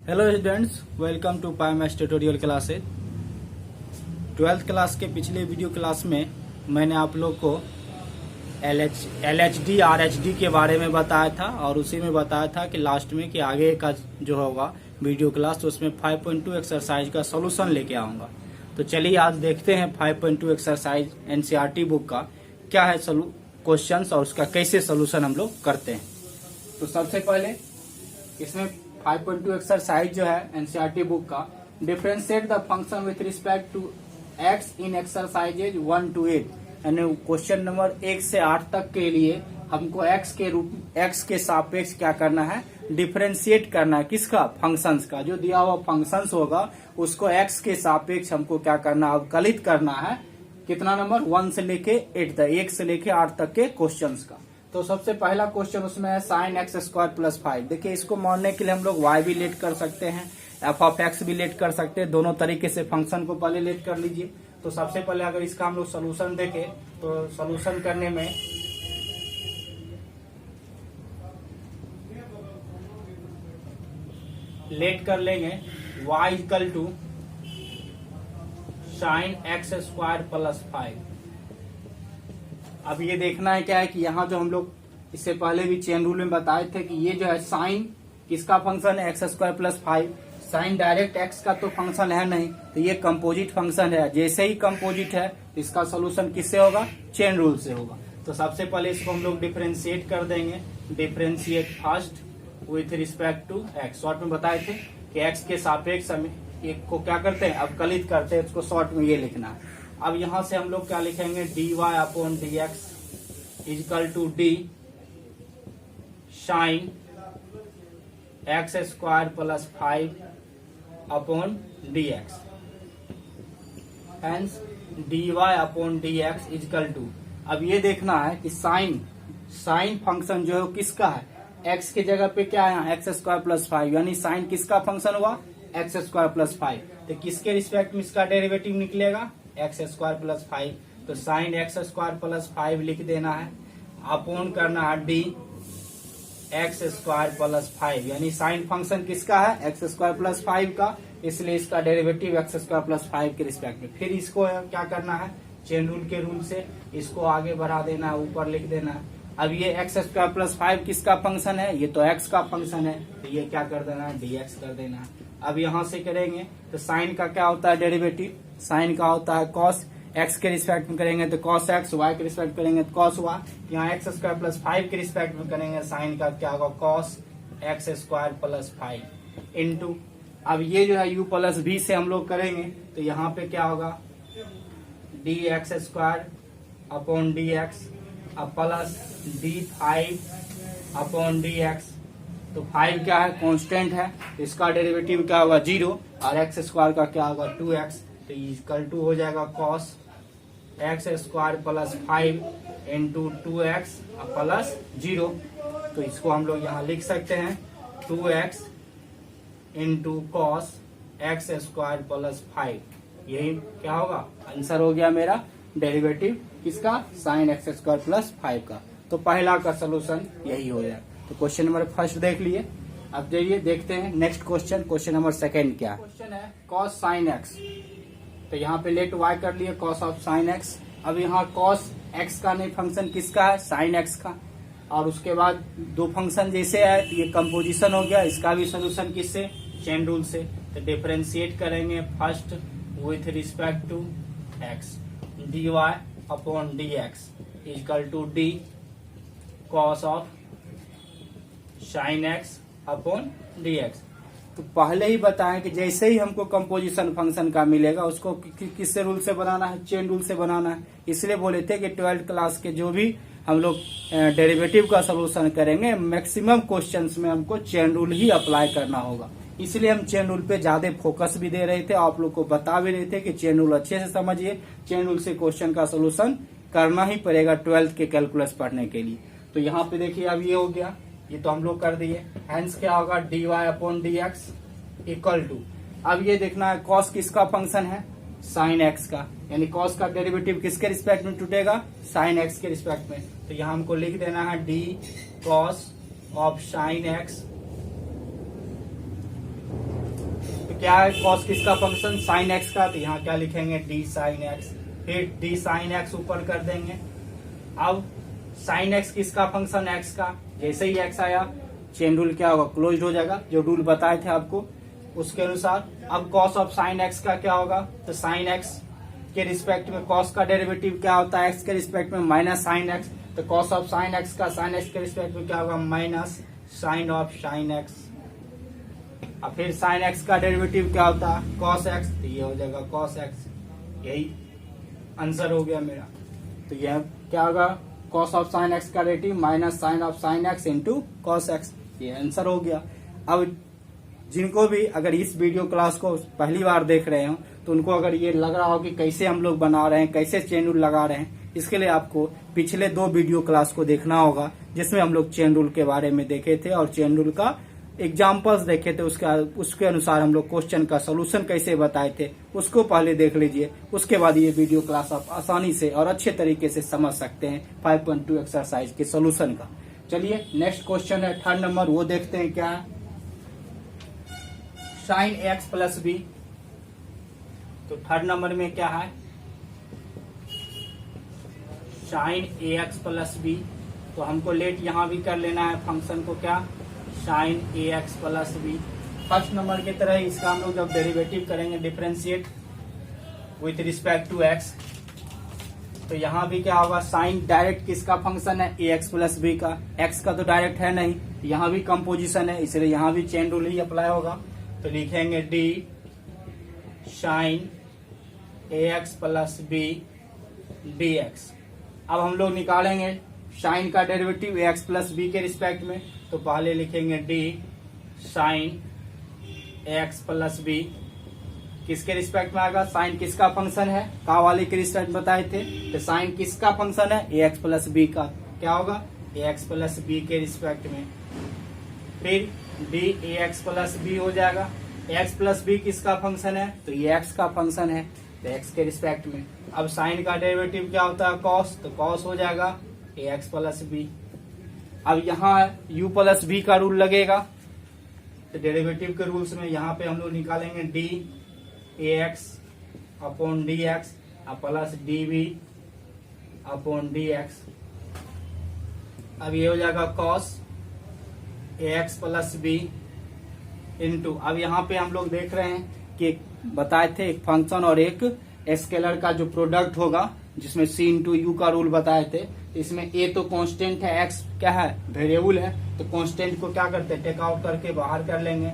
Hello students, welcome to Pi Maths tutorial classes. 12th class के पिछले video class में मैंने आप लोग को LHD RHD के बारे में बताया था और उसी में बताया था कि लास्ट में कि आगे का जो होगा वीडियो क्लास तो उसमें 5.2 एक्सरसाइज का सोल्यूशन लेके आऊँगा। तो चलिए आज देखते हैं 5.2 एक्सरसाइज NCERT बुक का क्या है क्वेश्चंस और उसका कैसे सोल्यूशन हम लोग करते हैं। तो सबसे पहले इसमें 5.2 एक्सरसाइज जो है NCERT बुक का, differentiate the function with respect to x in exercises 1 to 8, यानी क्वेश्चन नंबर 1 से 8 तक के लिए हमको x के सापेक्ष क्या करना है, डिफरेंशिएट करना है। किसका? फंक्शंस का। जो दिया हुआ फंक्शंस होगा उसको x के सापेक्ष हमको क्या करना, अवकलित करना है। कितना नंबर? 1 से लेके 8 तक, 1 से लेके 8 तक के क्वेश्चंस का। तो सबसे पहला क्वेश्चन उसमें है sin x स्क्वायर प्लस 5। देखिए इसको मानने के लिए हम लोग y भी लेट कर सकते हैं, f ऑफ x भी लेट कर सकते हैं। दोनों तरीके से फंक्शन को पहले लेट कर लीजिए। तो सबसे पहले अगर इसका हम लोग सोल्यूशन देखें तो सोल्यूशन करने में लेट कर लेंगे y equal to sin x square plus 5। अब ये देखना है क्या है कि यहाँ जो हम लोग इससे पहले भी चेन रूल में बताए थे कि ये जो है साइन किसका फंक्शन है, X square plus 5। Sine direct X का तो फंक्शन है नहीं, तो ये कंपोजिट फंक्शन है। जैसे ही कंपोजिट है इसका सोल्यूशन किससे होगा? चेन रूल से होगा। तो सबसे पहले इसको हम लोग डिफरेंशिएट कर देंगे। Differentiate first with respect to X. Short में बताए थे कि एक्स के सापेक्ष हम एक को क्या करते हैं, अवकलित करते हैं। उसको शॉर्ट में ये लिखना है। अब यहां से हम लोग क्या लिखेंगे, dy upon dx is equal to D sine x square plus 5 upon dx। Hence dy upon dx is equal to, अब ये देखना है कि साइन फंक्शन जो है किसका है, x की जगह पे क्या है, एक्स स्क्वायर प्लस 5, यानी साइन किसका फंक्शन हुआ, एक्स स्क्वायर प्लस 5। तो किसके रिस्पेक्ट में इसका डेरिवेटिव निकलेगा, एक्स स्क्वायर प्लस 5। तो साइन एक्स स्क्वायर प्लस 5 लिख देना है, अपॉन करना है डी एक्स स्क्वायर प्लस 5, यानी साइन फंक्शन किसका है, एक्स स्क्वायर प्लस 5 का, इसलिए इसका डेरिवेटिव एक्स स्क्वायर प्लस 5 के रिस्पेक्ट में। फिर इसको क्या करना है, चेन रूल के रूल से इसको आगे बढ़ा देना है, ऊपर लिख देना है। अब ये एक्स स्क्वायर प्लस 5 किसका फंक्शन है, ये तो एक्स का फंक्शन है, तो ये क्या कर देना है, dx कर देना है। अब यहां से करेंगे तो साइन का क्या होता है डेरिवेटिव, साइन का होता है कॉस। एक्स के रिस्पेक्ट में करेंगे तो कॉस एक्स, वाई के रिस्पेक्ट करेंगे तो कॉस वाई। यहाँ एक्स स्क्वायर प्लस 5 के रिस्पेक्ट में करेंगे साइन का क्या होगा, cos x square plus 5 into, अब ये जो है u प्लस b से हम लोग करेंगे तो यहाँ पे क्या होगा, d x square upon D x अब plus d5 upon D x. तो 5 क्या है, कांस्टेंट है, इसका डेरिवेटिव क्या होगा 0, और एक्स स्क्वायर का क्या होगा 2x। तो इक्वल टू हो जाएगा cos x square plus 5 into 2x plus 0। तो इसको हम लोग यहाँ लिख सकते हैं 2x into cos x square plus 5। यही क्या होगा, आंसर हो गया मेरा डेरिवेटिव किसका, साइन एक्स स्क्वायर प्लस 5 का। तो पहला का सोल्यूशन यही हो जाएगा। तो क्वेश्चन नंबर फर्स्ट देख लिए। अब जाइए देखते हैं next question. Question number second क्या है, क्वेश्चन है cos sin x। तो यहाँ पे लेट y कर लिए cos ऑफ sin x। अब यहाँ cos x का नहीं, फंक्शन किसका है, sin x का। और उसके बाद दो फंक्शन जैसे है तो ये कंपोजिशन हो गया, इसका भी सोल्यूशन किससे, चेन रूल से। तो डिफरेंशिएट करेंगे first with respect to x, dy upon dx equal to D cos of sine X upon dx। तो पहले ही बताएं कि जैसे ही हमको कंपोजिशन फंक्शन का मिलेगा उसको किससे रूल से बनाना है, चेन रूल से बनाना है। इसलिए बोले थे कि 12th क्लास के जो भी हम लोग डेरिवेटिव का सोल्यूशन करेंगे मैक्सिमम क्वेश्चंस में हमको चेन रूल ही अप्लाई करना होगा। इसलिए हम चेन रूल पे ज्यादा फोकस भी दे रहे थे, आप लोग को बता भी रहे थे कि चेन रूल अच्छे से समझिए, चेन रूल से क्वेश्चन का सोल्यूशन करना ही पड़ेगा 12th के कैलकुलस पढ़ने के लिए। तो यहाँ पे देखिए अब ये हो गया, ये तो हम लोग कर दिए। हेंस क्या होगा, dy upon dx equal to, अब ये देखना है cos किसका फंक्शन है, sin x का, यानी cos का डेरिवेटिव किसके रिस्पेक्ट में टूटेगा, sin x के रिस्पेक्ट में। तो यहाँ हमको लिख देना है d cos of sin x क्या है कॉस किसका फंक्शन, साइन एक्स का, तो यहाँ क्या लिखेंगे डी साइन एक्स, फिर डी साइन एक्स ऊपर कर देंगे। अब साइन एक्स किसका फंक्शन, एक्स का, जैसे ही एक्स आया चेन रूल क्या होगा, क्लोज्ड हो जाएगा, जो रूल बताए थे आपको उसके अनुसार। अब कॉस ऑफ साइन एक्स का क्या होगा, तो साइन एक्स के रिस्पेक्ट में कॉस का डेरिवेटिव क्या होता है, एक्स के रिस्पेक्ट में माइनस साइन एक्स, तो कॉस ऑफ साइन एक्स का साइन एक्स के रिस्पेक्ट में क्या होगा, minus sine of sine X. अब फिर साइन एक्स का डेरिवेटिव क्या होता है, कॉस एक्स, तो ये हो जाएगा कॉस एक्स। यही आंसर हो गया मेरा। तो यह क्या होगा, कॉस ऑफ साइन एक्स का derivative minus sine of sine X into cos X, ये आंसर हो गया। अब जिनको भी अगर इस वीडियो क्लास को पहली बार देख रहे हो तो उनको अगर ये लग रहा हो कि कैसे हम लोग बना रहे हैं, कैसे चेन रूल लगा रहे हैं, इसके लिए आपको पिछले 2 वीडियो क्लास को देखना होगा, जिसमें हम लोग चेन रूल के बारे में देखे थे और चेन रूल का एग्जाम्पल्स देखे थे। उसके अनुसार हम लोग क्वेश्चन का सोल्यूशन कैसे बताए थे, उसको पहले देख लीजिए। उसके बाद ये वीडियो क्लास आप आसानी से और अच्छे तरीके से समझ सकते हैं 5.2 एक्सरसाइज के सोल्यूशन का। चलिए नेक्स्ट क्वेश्चन है 3rd नंबर, वो देखते हैं क्या है। साइन एक्स प्लस बी, तो 3rd नंबर में क्या है, साइन ए एक्स प्लस बी, तो हमको लेट यहां भी कर लेना है फंक्शन को, क्या, साइन ए x plus b. 1st number की तरह इसका हम लोग जब डेरिवेटिव करेंगे differentiate with respect to x, तो यहाँ भी क्या होगा, साइन डायरेक्ट किसका फंक्शन है, ए एक्स प्लस बी का, एक्स का तो डायरेक्ट है नहीं, यहाँ भी कंपोजिशन है, इसलिए यहाँ भी चेन रूल ही अप्लाई होगा। तो लिखेंगे डी साइन ए x plus b d x. अब हम लोग निकालेंगे साइन का derivative a x plus B के रिस्पेक्ट में, तो पहले लिखेंगे डी साइन ए एक्स प्लस बी, किसके रिस्पेक्ट में आएगा, साइन किसका फंक्शन है, का वाले के रिस्पेक्ट बताए थे, तो साइन किसका फंक्शन है, ए एक्स प्लस बी का, क्या होगा, ए एक्स प्लस बी के रिस्पेक्ट में। फिर D A x plus B हो जाएगा, एक्स प्लस बी किसका फंक्शन है, तो ये एक्स का फंक्शन है, तो एक्स के रिस्पेक्ट में। अब साइन का डेरिवेटिव क्या होता है, कॉस, तो कॉस हो जाएगा ए एक्स प्लस बी। अब यहाँ u प्लस बी का रूल लगेगा, तो डेरिवेटिव के रूल्स में यहाँ पे हम लोग निकालेंगे D A X upon D x plus D B upon D x. अब ये हो जाएगा cos A x plus B into, अब यहाँ पे हम लोग देख रहे हैं कि बताए थे एक फंक्शन और एक स्केलर का जो प्रोडक्ट होगा, जिसमें सी इंटू यू का रूल बताए थे। इसमें ए तो कांस्टेंट है, एक्स क्या है, वेरिएबल है, तो कांस्टेंट को क्या करते हैं, टेक आउट करके बाहर कर लेंगे,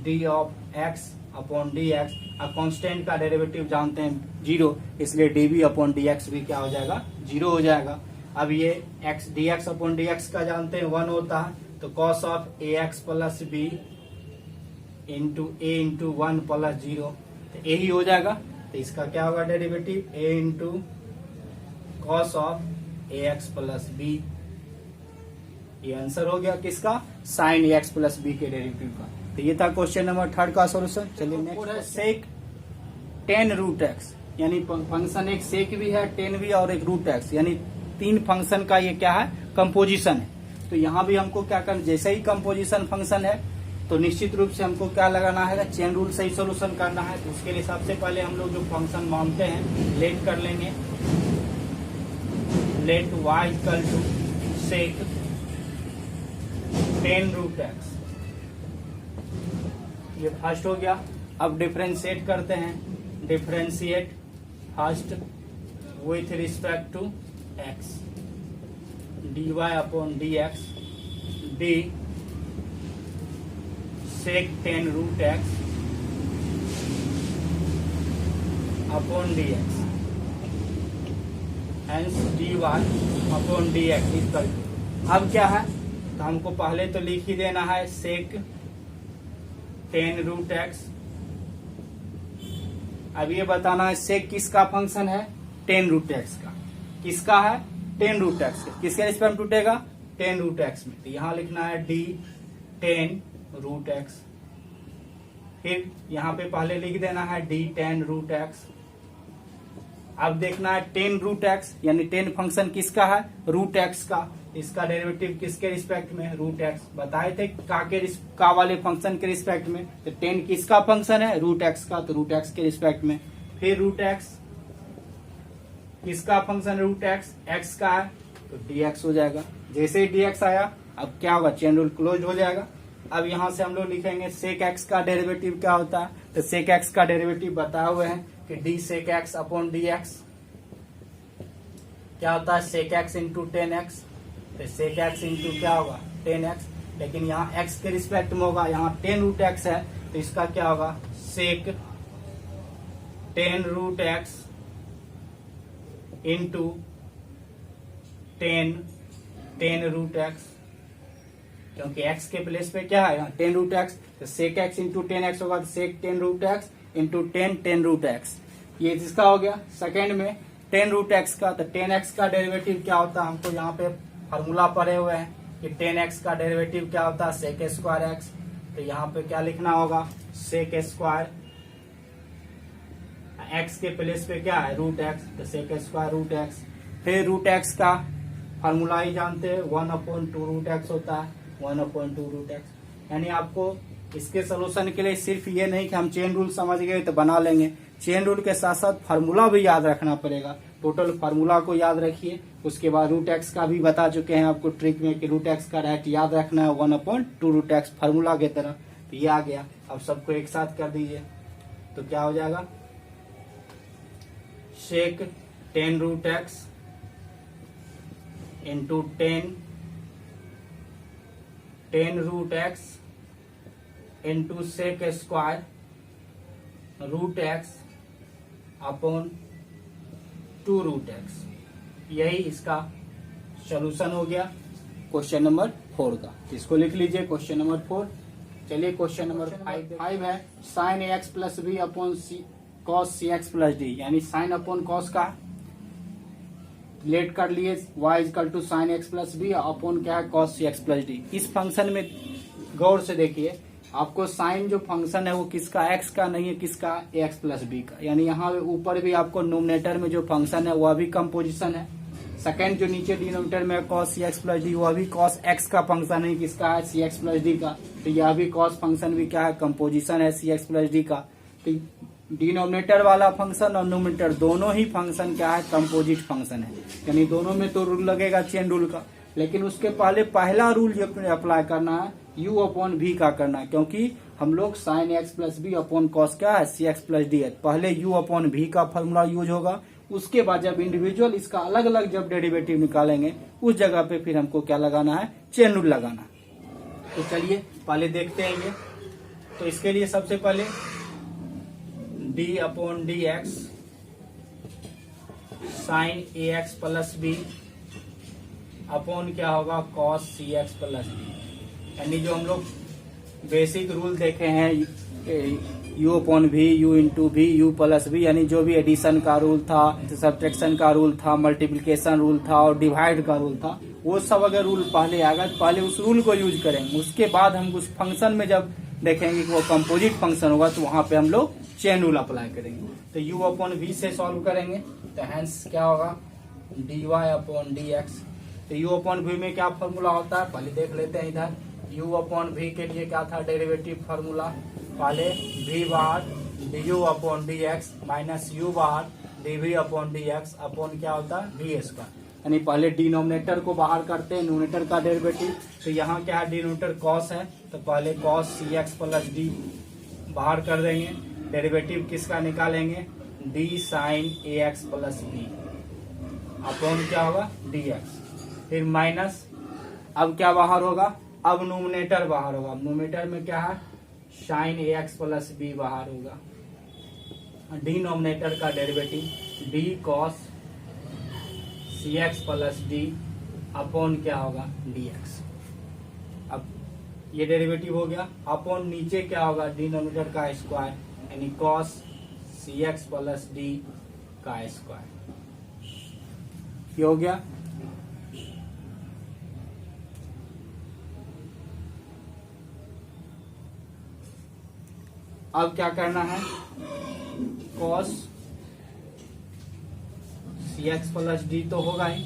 D of X upon D x. अब कांस्टेंट का डेरिवेटिव जानते हैं 0, इसलिए D B upon D X भी क्या हो जाएगा, 0 हो जाएगा। अब ये X D x upon D X का जानते हैं 1 होता है, तो cos of A x plus B into A into 1 plus 0, तो यही हो जाएगा। तो इसका क्या होगा derivative, A into cos of A x plus B. ये आंसर हो गया किसका, साइन ए एक्स प्लस बी के डेरिवेटिव का। तो ये था क्वेश्चन नंबर 3rd का सोल्यूशन। चलिए नेक्स्ट है सेक टेन रूट एक्स, यानी फंक्शन एक सेक भी है, टेन भी और एक रूट एक्स, यानी 3 फंक्शन का ये क्या है, कंपोजिशन है। तो यहाँ भी हमको क्या करना, जैसे ही कंपोजिशन फंक्शन है तो निश्चित रूप से हमको क्या लगाना है, चेन रूल से ही सोल्यूशन करना है। तो उसके लिए सबसे पहले हम लोग जो फंक्शन मानते हैं लेट कर लेंगे, let y equal to sec ten root X, ये फर्स्ट हो गया। अब डिफरेंशिएट करते हैं, differentiate first with respect to X, dy upon D x, D sec ten root x upon D X, hence D Y upon D X equal to. अब क्या है, तो हमको पहले तो लिख ही देना है सेक टेन रूट एक्स। अब ये बताना है सेक किसका फंक्शन है, टेन रूट एक्स का, किसका है, टेन रूट एक्स का, किसके रिस्पेक्ट में टूटेगा, टेन रूट एक्स में। तो यहाँ लिखना है डी टेन रूट एक्स, फिर यहाँ पे पहले लिख देना है डी टेन रूट एक्स। अब देखना है टेन रूट एक्स, यानी टेन फंक्शन किसका है, रूट एक्स का, इसका डेरिवेटिव किसके रिस्पेक्ट में, रूट एक्स। बताए थे का वाले फंक्शन के रिस्पेक्ट में। तो 10 किसका फंक्शन है, रूट एक्स का, तो रूट एक्स के रिस्पेक्ट में। फिर रूट एक्स किसका फंक्शन, रूट एक्स एक्स का है, तो dx हो जाएगा। जैसे ही dx आया अब क्या होगा, चेन रूल क्लोज हो जाएगा। अब यहां से हम लोग लिखेंगे सेक एक्स का डेरिवेटिव क्या होता है, तो सेक एक्स का डेरिवेटिव बताए हुए हैं कि D sec X upon D X क्या होता है, सेक एक्स इंटू 10x। तो सेक एक्स इंटू क्या होगा 10x, लेकिन यहाँ x के रिस्पेक्ट में होगा, यहाँ 10 रूट एक्स है, तो इसका क्या होगा sec 10 root X into 10 root X, क्योंकि x के प्लेस पे क्या है यहाँ 10 रूट एक्स, तो सेक एक्स इंटू 10x होगा, तो sec 10 root X into 10 root X. ये इसका हो गया। सेकेंड में 10 रूट एक्स का, तो 10x का डेरिवेटिव क्या होता है, हमको यहाँ पे फार्मूला पढ़े हुए हैं कि 10x का डेरिवेटिव क्या होता है, सेक स्क्वायर एक्स। तो यहाँ पे क्या लिखना होगा, सेक स्क्वायर एक्स के प्लेस पे क्या है रूट एक्स, तो सेक स्क्वायर रूट एक्स। फिर रूट एक्स का फार्मूला ही जानते हैं 1/2 रूट एक्स होता है, 1/2 रूट एक्स। यानी आपको इसके सोल्यूशन के लिए सिर्फ ये नहीं कि हम चेन रूल समझ गए तो बना लेंगे, चेन रूल के साथ साथ फार्मूला भी याद रखना पड़ेगा। टोटल फार्मूला को याद रखिए। उसके बाद रूट एक्स का भी बता चुके हैं आपको ट्रिक में कि रूट एक्स का राइट याद रखना है 1/2 रूट एक्स फार्मूला की तरह। तो ये आ गया। अब सबको एक साथ कर दीजिए तो क्या हो जाएगा, sec 10 root X into 10 root X into sec square root x upon 2 root x. यही इसका सॉल्यूशन हो गया क्वेश्चन नंबर 4 का। इसको लिख लीजिए क्वेश्चन नंबर 4। चलिए क्वेश्चन नंबर 5 है साइन ए x plus B upon cos सी एक्स प्लस डी, यानी साइन अपॉन कॉस का लेट कर लिए y is equal to sine x plus B upon क्या है कॉस सी एक्स प्लस डी। इस फंक्शन में गौर से देखिए, आपको साइन जो फंक्शन है वो किसका x का नहीं है, किसका ax प्लस बी का। यानी यहाँ ऊपर भी आपको नोमिनेटर में जो फंक्शन है वह भी कंपोजिशन है। सेकंड जो नीचे डिनोमिनेटर में cos cx प्लस डी वह भी cos x का फंक्शन है, किसका है cx प्लस डी का। तो यह भी cos फंक्शन भी क्या है कंपोजिशन है cx प्लस डी का। तो डिनोमिनेटर वाला फंक्शन और नोमिनेटर दोनों ही फंक्शन क्या है कंपोजिट फंक्शन है, यानी दोनों में तो रूल लगेगा चेन रूल का। लेकिन उसके पहला रूल जो अप्लाई करना है u अपॉन v का करना है, क्योंकि हम लोग sine x plus B upon cos क्या है सी एक्स प्लस डी है। पहले u अपॉन v का फॉर्मूला यूज होगा, उसके बाद जब इंडिविजुअल इसका अलग अलग जब डेरिवेटिव निकालेंगे उस जगह पे फिर हमको क्या लगाना है चेन रूल लगाना। तो चलिए पहले देखते हैं ये। तो इसके लिए सबसे पहले d upon D x sine ए एक्स प्लस बी अपॉन क्या होगा कॉस सी एक्स प्लस बी। यानी जो हम लोग बेसिक रूल देखे हैं u upon v, u into v, u plus v, यानी जो भी एडिशन का रूल था, सब्ट्रैक्शन का रूल था, मल्टीप्लिकेशन रूल था और डिवाइड का रूल था, वो सब अगर रूल पहले आएगा तो पहले उस रूल को यूज करेंगे। उसके बाद हम उस फंक्शन में जब देखेंगे कि वो कंपोजिट फंक्शन होगा तो वहां पे हम लोग चेन रूल अप्लाई करेंगे। तो u अपॉन वी से सॉल्व करेंगे तो हैंस क्या होगा dy अपॉन डी एक्स। तो u अपॉन वी में क्या फॉर्मूला होता है पहले देख लेते हैं। इधर u अपॉन वी के लिए क्या था डेरिवेटिव फार्मूला, पहले v बार du upon D x minus u बार dv upon D x upon क्या होता है वी स्क्वायर। यानी पहले डिनोमिनेटर को बाहर करते हैं न्यूमिनेटर का डेरिवेटिव। तो यहाँ क्या है डिनोमिनेटर कॉस है, तो पहले कॉस सी एक्स प्लस डी बाहर कर देंगे, डेरिवेटिव किसका निकालेंगे d साइन ए एक्स प्लस बी अपॉन क्या होगा डी एक्स। फिर माइनस, अब क्या बाहर होगा, अब नोमिनेटर बाहर होगा। नोमिनेटर में क्या है साइन ए एक्स प्लस बी बाहर होगा, डिनोमिनेटर का डेरिवेटिव डी कॉस सी एक्स प्लस डी अपॉन क्या होगा डी एक्स। अब ये डेरिवेटिव हो गया, अपॉन नीचे क्या होगा डिनोमिनेटर का स्क्वायर यानी कॉस सी एक्स प्लस डी का स्क्वायर। ये हो गया। अब क्या करना है कॉस सी एक्स प्लस डी तो होगा ही,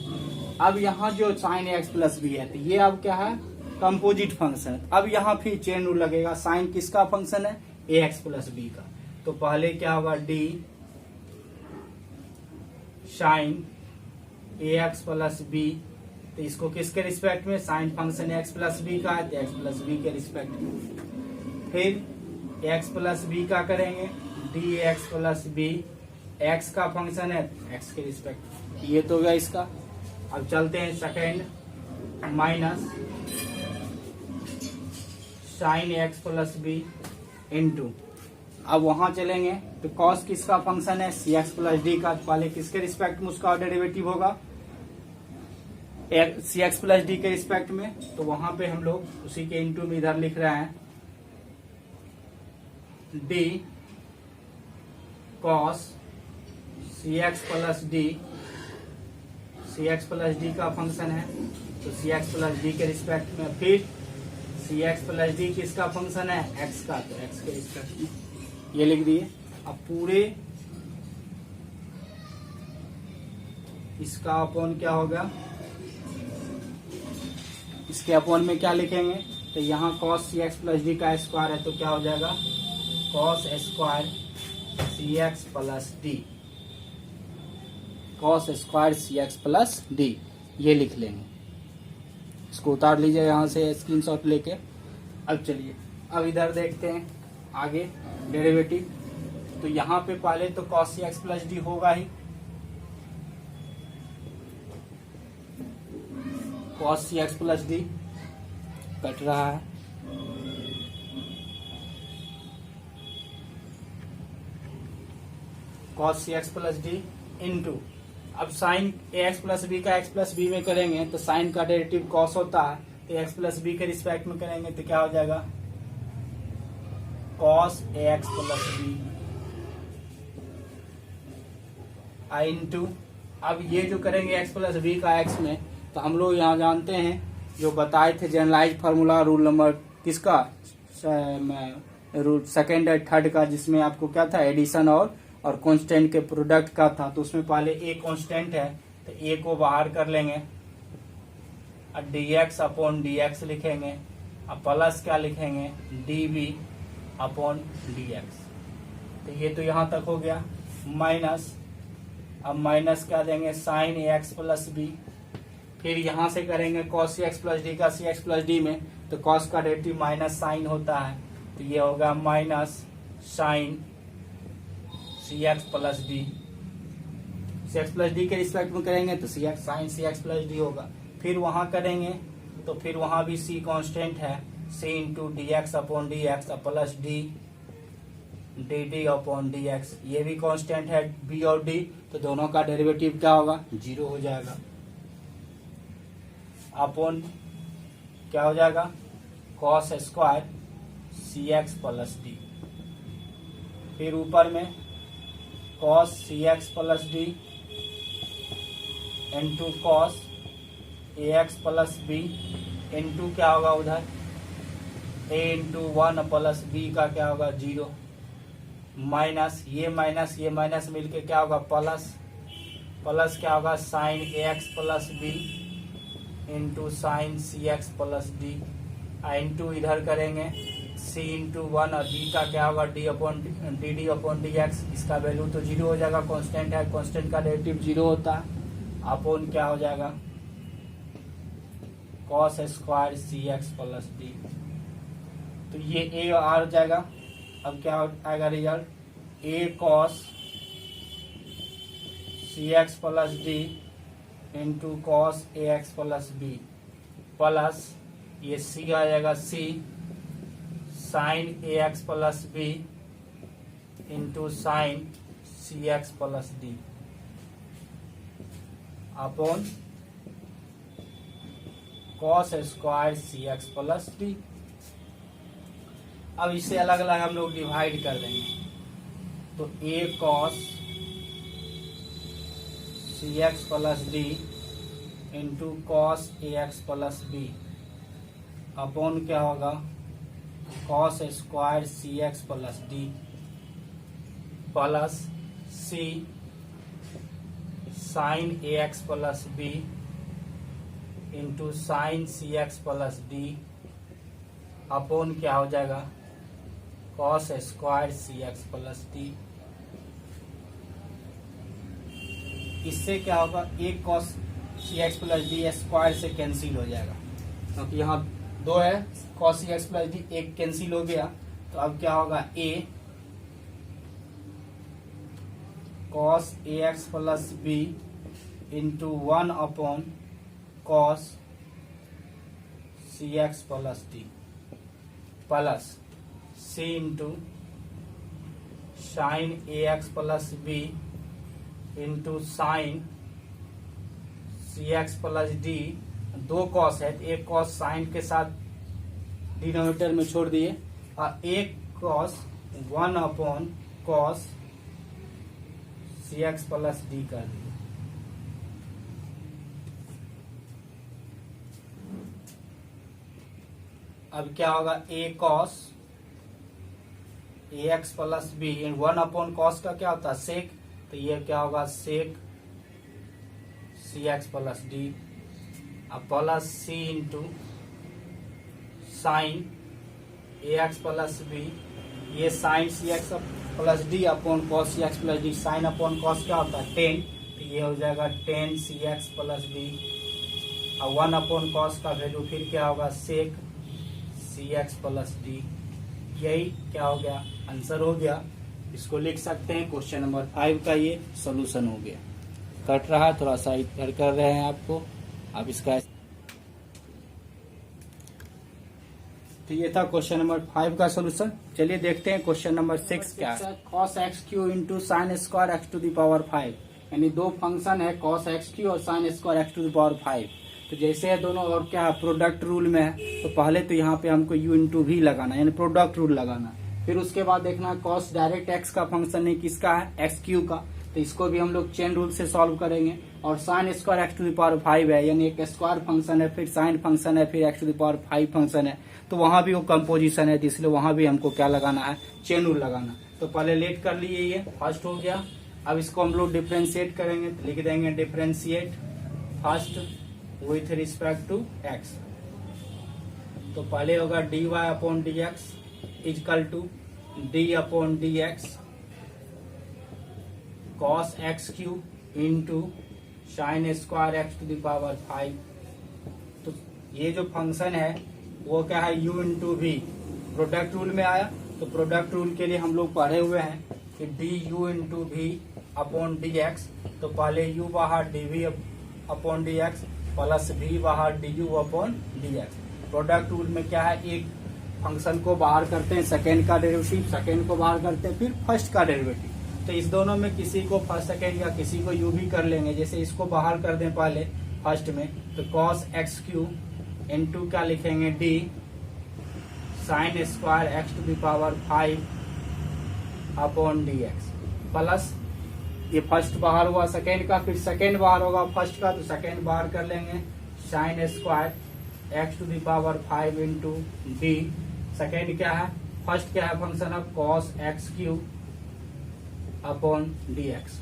अब यहाँ जो साइन एक्स प्लस बी है तो ये अब क्या है, कंपोजिट फंक्शन है। अब यहाँ फिर चेन रूल लगेगा, साइन किसका फंक्शन है, ए एक्स प्लस बी का। तो पहले क्या होगा, डी साइन ए एक्स प्लस बी, तो इसको किसके रिस्पेक्ट में, sine function X plus B का है तो एक्स प्लस बी के रिस्पेक्ट में। फिर एक्स प्लस बी का करेंगे, D x plus B, X का फंक्शन है एक्स के रिस्पेक्ट। ये तो गया इसका। अब चलते हैं second, minus sine x plus B into, अब वहां चलेंगे तो कॉस किसका फंक्शन है, सी एक्स प्लस डी का। पहले किसके रिस्पेक्ट में उसका डेरिवेटिव होगा, सी एक्स प्लस डी के रिस्पेक्ट में। तो वहां पे हम लोग उसी के इंटू में इधर लिख रहे हैं डी कॉस सी एक्स प्लस डी, सी एक्स प्लस डी का फंक्शन है तो सी एक्स प्लस डी के रिस्पेक्ट में। फिर सी एक्स प्लस डी किसका फंक्शन है, एक्स का, तो एक्स के रिस्पेक्ट में ये लिख दिए। अब पूरे इसका अपॉन क्या होगा, इसके अपॉन में क्या लिखेंगे, तो यहाँ cos सी एक्स प्लस डी का स्क्वायर है तो क्या हो जाएगा, cos स्क्वायर सी x plus d, cos square सी एक्स प्लस डी, ये लिख लेंगे। इसको उतार लीजिए यहाँ से स्क्रीनशॉट लेके। अब चलिए अब इधर देखते हैं आगे डेरिवेटिव। तो यहाँ पे पहले तो cos सी एक्स प्लस डी होगा ही, cos सी एक्स प्लस डी कट रहा है, cos सी एक्स प्लस डी इंटू, अब साइन ए एक्स प्लस बी का एक्स प्लस बी में करेंगे तो साइन का डेरिवेटिव cos होता है, तो एक्स प्लस बी के रिस्पेक्ट में करेंगे तो क्या हो जाएगा, cos ए एक्स प्लस बी इंटू, अब ये जो करेंगे एक्स प्लस बी का एक्स में, तो हम लोग यहाँ जानते हैं जो बताए थे जनरलाइज फार्मूला रूल नंबर किसका, रूल सेकेंड और थर्ड का, जिसमें आपको क्या था, एडिशन और कांस्टेंट के प्रोडक्ट का था। तो उसमें पहले ए कांस्टेंट है तो ए को बाहर कर लेंगे और D x upon D X लिखेंगे, अब प्लस क्या लिखेंगे, D B upon D x. तो ये तो यहाँ तक हो गया। माइनस, अब माइनस क्या देंगे, साइन ए एक्स प्लस बी, फिर यहां से करेंगे cos सी एक्स प्लस डी का सी एक्स प्लस डी में, तो cos का डेरिवेटिव माइनस साइन होता है तो ये होगा माइनस साइन सी एक्स प्लस डी, सी एक्स प्लस डी के रिस्पेक्ट में करेंगे तो सी एक्स साइन सी एक्स प्लस डी होगा। फिर वहां करेंगे तो फिर वहां भी सी कांस्टेंट है, c into d x upon D x plus d d d upon D x, ये भी कांस्टेंट है बी और डी, तो दोनों का डेरिवेटिव क्या होगा, जीरो हो जाएगा। अपॉन क्या हो जाएगा, cos स्क्वायर सी एक्स प्लस डी, फिर ऊपर में cos सी x plus D into cos ए एक्स प्लस बी इंटू क्या होगा उधर, a into one plus B का क्या होगा, जीरो, माइनस ये माइनस मिलके क्या होगा, प्लस, प्लस क्या होगा, साइन ए x plus B into sine सी एक्स प्लस डी, इंटू इधर करेंगे सी इंटू वन और डी का क्या होगा, d upon d d upon D x, इसका वैल्यू तो जीरो हो जाएगा, कांस्टेंट है, कांस्टेंट का डेरिवेटिव जीरो होता है। अपॉन क्या हो जाएगा, cos स्क्वायर सी एक्स प्लस डी, तो ये ए आ जाएगा। अब क्या आएगा result, A cos C x plus D into cos A x plus B plus ये सी आ जाएगा, सी साइन ए x plus B into sine सी x plus D upon cos square सी एक्स प्लस डी। अब इसे अलग अलग हम लोग divide कर देंगे, तो A cos C x plus D into cos A x plus B upon क्या होगा, cos स्क्वायर सी x plus D plus C sine ए x plus B into sine सी एक्स प्लस डी अपॉन क्या हो जाएगा cos square सी x plus D. इससे क्या होगा, एक cos सी x plus D square से कैंसिल हो जाएगा, क्योंकि यहाँ दो है कॉस सी एक्स प्लस डी, एक कैंसिल हो गया। तो अब क्या होगा, A cos A x plus B into 1 upon cos C x plus D plus C into sine A x plus B into sine C x plus D. दो cos है तो एक कॉस साइन के साथ डिनोमिनेटर में छोड़ दिए और एक कॉस 1 अपॉन कॉस सी एक्स प्लस डी कर दिए। अब क्या होगा, A cos A x plus B in 1 upon cos का क्या होता है सेक, तो ये क्या होगा sec C x plus D अब प्लस सी इंटू साइन ए एक्स प्लस बी, ये साइन सी x plus D upon cos सी x plus D. Sine upon cos क्या होता है 10, तो ये हो जाएगा 10 सी एक्स प्लस डी और 1 अपॉन कॉस का वैल्यू फिर क्या होगा sec C x plus D. यही क्या हो गया, आंसर हो गया। इसको लिख सकते हैं क्वेश्चन नंबर 5 का ये सॉल्यूशन हो गया। कट रहा है थोड़ा सा इधर कर रहे हैं आपको, अब इसका तो ये था क्वेश्चन नंबर 5 का सॉल्यूशन। चलिए देखते हैं क्वेश्चन नंबर 6 क्या है। Cos X cube into sine square X to the power 5, यानी दो फंक्शन है कॉस एक्स क्यू और sine square X to the power 5। तो जैसे है दोनों और क्या है प्रोडक्ट रूल में है, तो पहले तो यहाँ पे हमको u इंटू भी लगाना यानी प्रोडक्ट रूल लगाना। फिर उसके बाद देखना कॉस डायरेक्ट एक्स का फंक्शन है, किसका है एक्स क्यू का, तो इसको भी हम लोग चेन रूल से सॉल्व करेंगे। और sine square X to the power 5 है, यानी एक स्क्वायर फंक्शन है, फिर साइन फंक्शन है, फिर X to the power 5 function है, तो वहां भी वो कंपोजिशन है, तो इसलिए वहां भी हमको क्या लगाना है चेन रूल लगाना। तो पहले लेट कर लिए, ये फर्स्ट हो गया। अब इसको हम लोग डिफ्रेंशिएट करेंगे, तो लिख देंगे differentiate first with respect to x. तो पहले होगा dy upon D x is equal to D upon D X cos X cube into sine square X to the power 5। तो ये जो फंक्शन है वो क्या है u into V, product rule में आया। तो प्रोडक्ट रूल के लिए हम लोग पढ़े हुए हैं कि D U into V upon D x. तो पहले u बाहर D V upon D x plus v बाहर D U upon D X. Product rule में क्या है, एक फंक्शन को बाहर करते हैं, सेकेंड का डेरिवेटिव, सेकेंड को बाहर करते हैं, फिर फर्स्ट का डेरिवेटिव। तो इस दोनों में किसी को फर्स्ट सेकेंड या किसी को यू भी कर लेंगे। जैसे इसको बाहर कर दें पहले फर्स्ट में, तो कॉस एक्स क्यू इंटू क्या लिखेंगे D sine square X to the power 5 upon D x plus ये फर्स्ट बाहर हुआ सेकेंड का, फिर सेकेंड बाहर होगा फर्स्ट का, तो सेकेंड बाहर कर लेंगे sine square X to the power 5 into D. Second क्या है, फर्स्ट क्या है function of cos X cube upon D x.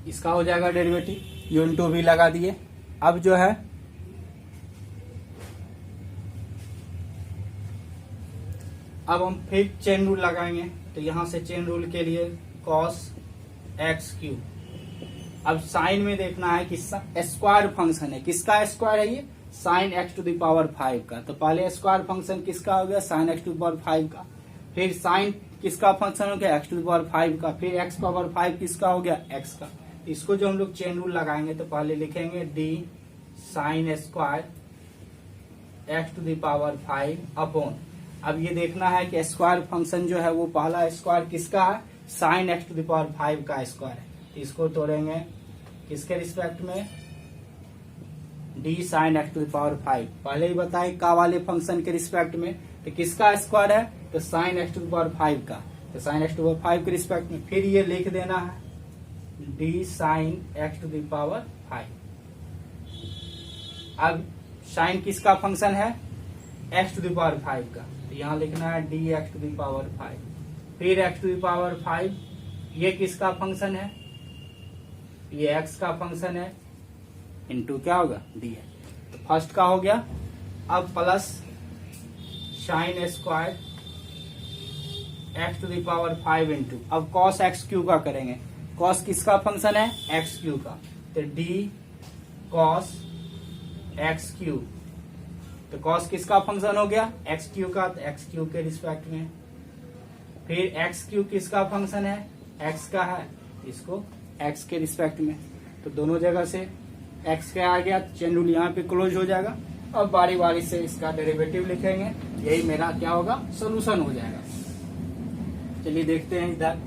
इसका हो जाएगा डेरिवेटिव, यू इंटू भी लगा दिए। अब जो है अब हम फिर चेन रूल लगाएंगे। तो यहां से चेन रूल के लिए कॉस एक्स क्यू। अब साइन में देखना है कि स्क्वायर फंक्शन है, किसका स्क्वायर है ये sine X to the power 5 का। तो पहले स्क्वायर फंक्शन किसका हो गया sine X to the power 5 का, फिर साइन किसका फंक्शन हो गया एक्स टू द पावर 5 का, फिर एक्स पावर 5 किसका हो गया एक्स का। इसको जो हम लोग चेन रूल लगाएंगे तो पहले लिखेंगे D sine square X to the power 5 upon. अब ये देखना है कि स्क्वायर फंक्शन जो है वो पहला स्क्वायर किसका है sine X to the power 5 का स्क्वायर है। तो इसको तोड़ेंगे किसके रिस्पेक्ट में D sine X to the power 5। पहले ही बताए का वाले फंक्शन के रिस्पेक्ट में, तो किसका स्क्वायर है तो sine X to the power 5 का, तो sine X to the power 5 के रिस्पेक्ट में। फिर ये लिख देना है D sine X to the power 5। अब साइन किसका फंक्शन है एक्स टू द पावर 5 का, तो यहाँ लिखना है D X to the power 5। फिर एक्स टू द पावर 5 ये किसका फंक्शन है, ये एक्स का फंक्शन है, इंटू क्या होगा डी एक्स। तो फर्स्ट का हो गया। अब plus sine square X to the power 5 into, अब कॉस एक्स क्यू का करेंगे। कॉस किसका फंक्शन है? एक्स क्यू का, तो डी कॉस एक्स क्यू। तो कॉस किसका फंक्शन हो गया? एक्स क्यू का, तो एक्स क्यू के रिस्पेक्ट में। फिर एक्स क्यू किसका फंक्शन है? एक्स का है, इसको एक्स के रिस्पेक्ट में। तो दोनों जगह से एक्स का आ गया, चेन रूल यहाँ पे क्लोज हो जाएगा। अब बारी बारी से इसका डेरिवेटिव लिखेंगे, यही मेरा क्या होगा? सोल्यूशन हो जाएगा। चलिए देखते हैं इधर।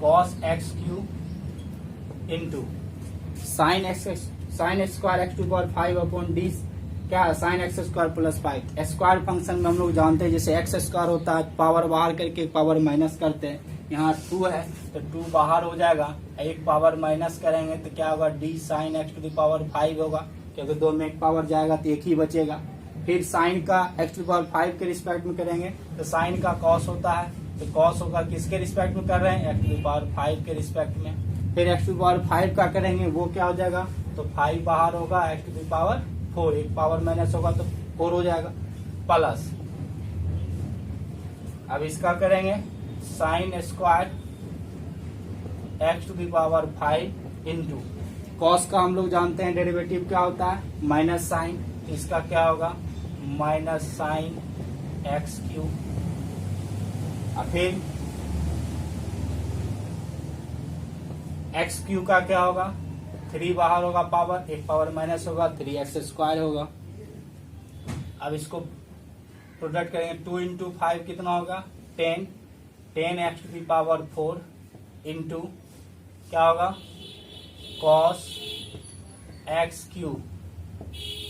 Cos X cube into sine square X to power 5 upon D क्या है? Sine x square plus 5। Square function में हम लोग जानते हैं जैसे एक्स स्क्वायर होता है, पावर बाहर करके पावर माइनस करते हैं। यहाँ 2 है तो 2 बाहर हो जाएगा, एक पावर माइनस करेंगे तो क्या होगा? D sine X to the power 5 होगा, क्योंकि 2 में एक पावर जाएगा तो एक ही बचेगा। फिर साइन का एक्स टू द पावर 5 के रिस्पेक्ट में करेंगे तो साइन का कॉस होता है, तो कॉस होगा किसके रिस्पेक्ट में कर रहे हैं? एक्स टू द पावर 5 के रिस्पेक्ट में। फिर एक्स टू द पावर 5 का करेंगे, वो क्या हो जाएगा? तो 5 बाहर होगा, एक्स टू द पावर 4, एक पावर माइनस होगा तो 4 हो जाएगा, प्लस अब इसका करेंगे sine square X to the power 5 into cos का हम लोग जानते हैं डेरिवेटिव क्या होता है? माइनस साइन, इसका क्या होगा? Minus sine X cube. और फिर एक्स क्यू का क्या होगा? 3 बाहर होगा पावर, एक पावर माइनस होगा, 3x स्क्वायर होगा। अब इसको प्रोडक्ट करेंगे, 2 इंटू 5 कितना होगा? 10, 10x to the power 4 into क्या होगा? Cos X cube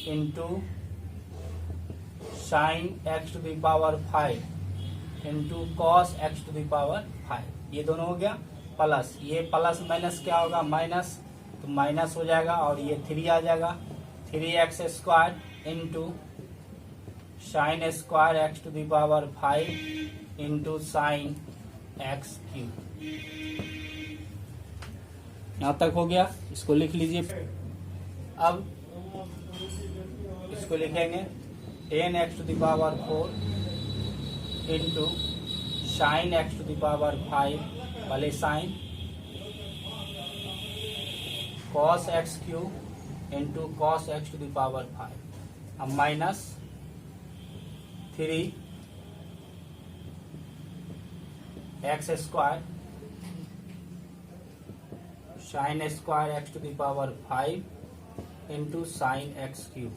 into sine X to the power 5 into cos X to the power 5। ये दोनों हो गया, प्लस ये प्लस माइनस क्या होगा? माइनस, तो माइनस हो जाएगा और ये 3 आ जाएगा, 3x square into sine square X to the power 5 into sine X cube. यहाँ तक हो गया, इसको लिख लीजिए। अब इसको लिखेंगे 10x to the power 4 into sine X to the power 5 भले sine cos X cube into cos X to the power 5। अब minus 3 X square sine square X to the power 5 into sine X cube.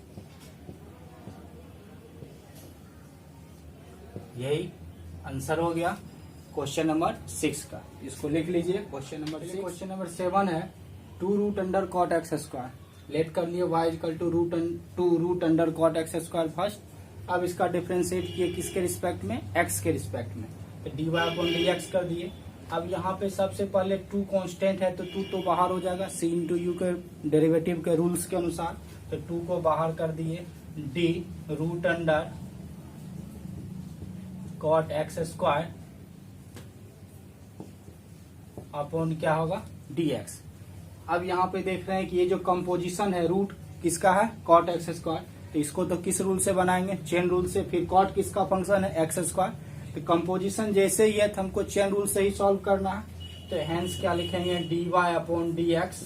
यही answer हो गया question number 6 का। इसको लिख लीजिए question number 6। Question number 7 है 2 root under cot x square. Let कर लिए y equal to root under cot x square first. अब इसका डिफरेंशिएट किए किसके रिस्पेक्ट में? x के रिस्पेक्ट में, तो dy अपॉन dx कर दिए। अब यहाँ पे सबसे पहले 2 कांस्टेंट है तो 2 तो बाहर हो जाएगा c इंटू यू के डेरिवेटिव के रूल्स के अनुसार, तो 2 को बाहर कर दिए। d root under cot x square upon क्या होगा? dx। अब यहाँ पे देख रहे हैं कि ये जो कंपोजिशन है रूट किसका है? Cot x square. तो इसको तो किस रूल से बनाएंगे? चेन रूल से। फिर कॉट किसका फंक्शन है? X square. तो कंपोजिशन जैसे ही है तो हमको चेन रूल से ही सॉल्व करना है। तो हैंस क्या लिखेंगे? D Y upon D x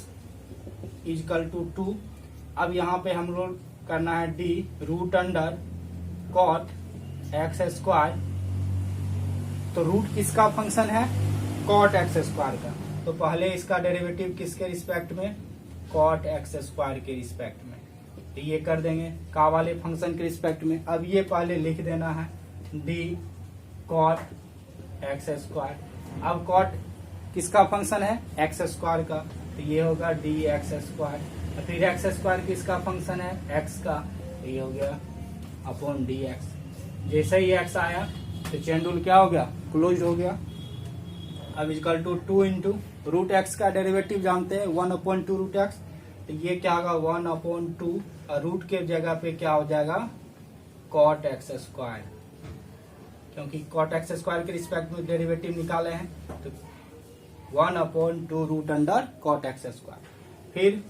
is equal to 2। अब यहाँ पे हम लोग करना है d root under cot x square. तो रूट किसका फंक्शन है? कॉट एक्स स्क्वायर का। तो पहले इसका डेरिवेटिव किसके रिस्पेक्ट में? कॉट एक्स स्क्वायर के रिस्पेक्ट में। तो ये कर देंगे का वाले फंक्शन के रिस्पेक्ट में। अब ये पहले लिख देना है डी कॉट एक्स स्क्वायर। अब कॉट किसका फंक्शन है? एक्स स्क्वायर का, तो ये होगा डी एक्स स्क्वायर। फिर एक्स स्क्वायर किसका फंक्शन है? एक्स का, तो ये हो गया अपॉन डी एक्स। जैसे ही एक्स आया तो चेन रूल क्या हो गया? क्लोज हो गया। अब equal to 2 into root x का डेरिवेटिव जानते हैं 1/2 रूट एक्स, तो ये क्या होगा? 1/2 और रूट के जगह पे क्या हो जाएगा? कॉट एक्स क्योंकि कॉट एक्स स्क्वायर के रिस्पेक्ट में डेरिवेटिव निकाले हैं तो 1/2 root under cot x square. फिर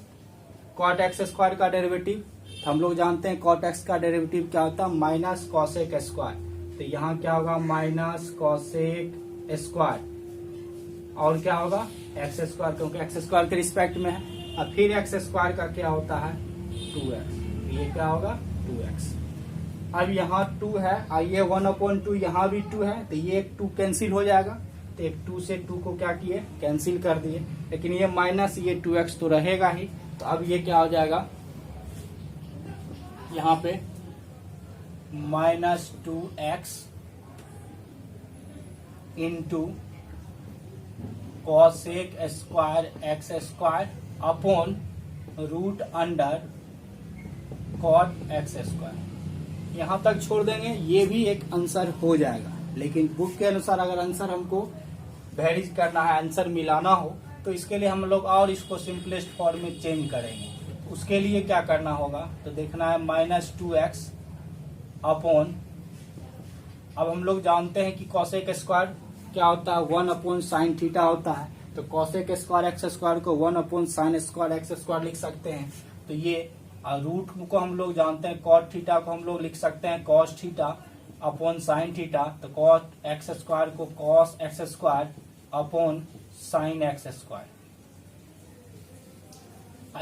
कॉट एक्स स्क्वायर का डेरिवेटिव हम लोग जानते हैं, कॉट एक्स का डेरिवेटिव क्या होता है, माइनस कॉसेक स्क्वायर। तो यहाँ क्या होगा, माइनस कॉसेक स्क्वायर, और क्या होगा एक्स स्क्वायर, क्योंकि एक्स स्क्वायर के रिस्पेक्ट में है। अब फिर एक्स स्क्वायर का क्या होता है 2x, ये क्या होगा 2x। अब यहाँ 2 है, आइए 1/2 यहाँ भी 2 है, तो ये 2 कैंसिल हो जाएगा। तो एक 2 से 2 को क्या किए, कैंसिल कर दिए। लेकिन ये माइनस ये 2x तो रहेगा ही। तो अब ये क्या हो जाएगा, यहाँ पे minus 2x into cosec square x square upon root under cot x square. यहाँ तक छोड़ देंगे, ये भी एक आंसर हो जाएगा। लेकिन बुक के अनुसार अगर आंसर हमको वेरीज करना है, आंसर मिलाना हो, तो इसके लिए हम लोग और इसको सिंपलेस्ट फॉर्म में चेंज करेंगे। उसके लिए क्या करना होगा, तो देखना है माइनस 2x अपॉन, अब हम लोग जानते हैं कि कॉसेक स्क्वायर क्या होता है, 1/sin थीटा होता है। तो कॉसेक स्क्वायर एक्स स्क्वायर को 1/sin स्क्वायर एक्स स्क्वायर लिख सकते हैं। तो ये रूट को हम लोग जानते हैं, कॉट थीटा को हम लोग लिख सकते हैं cos theta upon sine theta. तो कॉट एक्स स्क्वायर को cos x square upon sine x square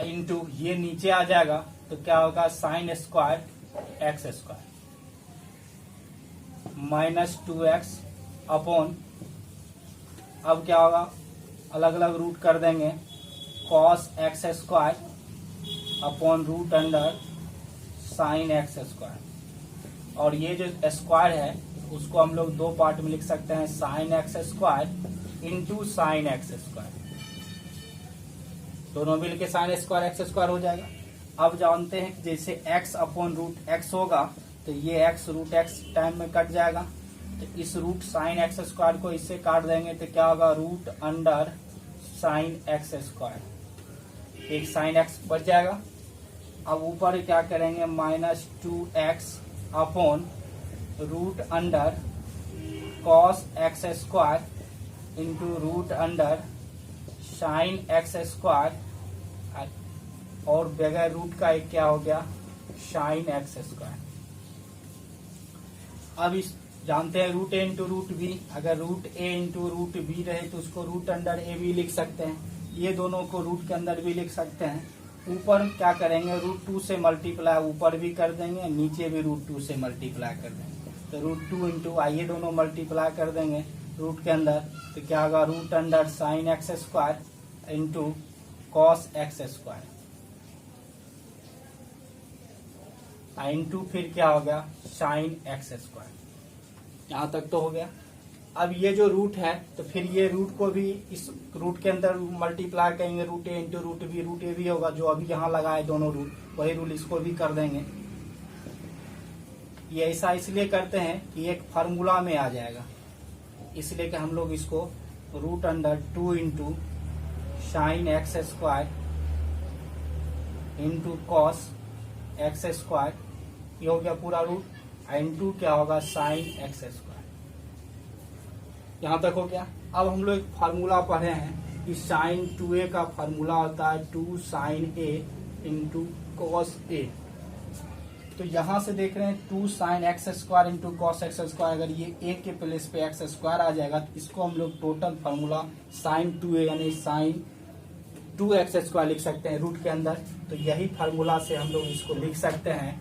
into ये नीचे आ जाएगा, तो क्या होगा sine square x square minus 2x upon, अब क्या होगा अलग अलग रूट कर देंगे, cos x square upon root under sine x square. और ये जो स्क्वायर है उसको हम लोग दो पार्ट में लिख सकते हैं, sine x square into sine x square, दोनों मिल के साइन स्क्वायर एक्स स्क्वायर हो जाएगा। अब जानते हैं कि जैसे x अपॉन रूट एक्स होगा, तो ये x रूट एक्स टाइम में कट जाएगा। तो इस रूट साइन एक्स स्क्वायर को इससे काट देंगे, तो क्या होगा root under sine x square, एक साइन एक्स बच जाएगा। अब ऊपर क्या करेंगे, minus 2x upon root under cos x square into root under sine x square, और बगैर रूट का एक क्या हो गया साइन एक्स स्क्वायर। अब इस जानते हैं रूट ए इंटू रूट बी, अगर रूट ए इंटू रूट बी रहे तो उसको रूट अंडर ए भी लिख सकते हैं। ये दोनों को रूट के अंदर भी लिख सकते हैं। ऊपर क्या करेंगे, रूट 2 से मल्टीप्लाई ऊपर भी कर देंगे, नीचे भी रूट 2 से मल्टीप्लाई कर देंगे। तो रूट 2 इंटू आइए दोनों मल्टीप्लाई कर देंगे रूट के अंदर, तो क्या होगा root under sine x square into cos x square into फिर क्या हो गया साइन एक्स स्क्वायर। यहाँ तक तो हो गया। अब ये जो रूट है, तो फिर ये रूट को भी इस रूट के अंदर मल्टीप्लाई करेंगे, रूट ए इंटू रूट बी, रूट ए भी होगा जो अभी यहाँ लगाए दोनों रूट, वही रूल इसको भी कर देंगे। ये ऐसा इसलिए करते हैं कि एक फार्मूला में आ जाएगा, इसलिए कि हम लोग इसको root under 2 into sine x square into cos x square, ये हो गया पूरा रूट, इंटू क्या होगा साइन एक्स स्क्वायर। यहाँ तक हो गया। अब हम लोग एक फार्मूला पढ़े हैं कि साइन 2a का फार्मूला होता है 2 sine a into cos a। तो यहाँ से देख रहे हैं 2 sine x square into cos x square, अगर ये a के प्लेस पे एक्स स्क्वायर आ जाएगा तो इसको हम लोग टोटल फार्मूला साइन 2a यानी साइन 2x स्क्वायर लिख सकते हैं रूट के अंदर। तो यही फार्मूला से हम लोग इसको लिख सकते हैं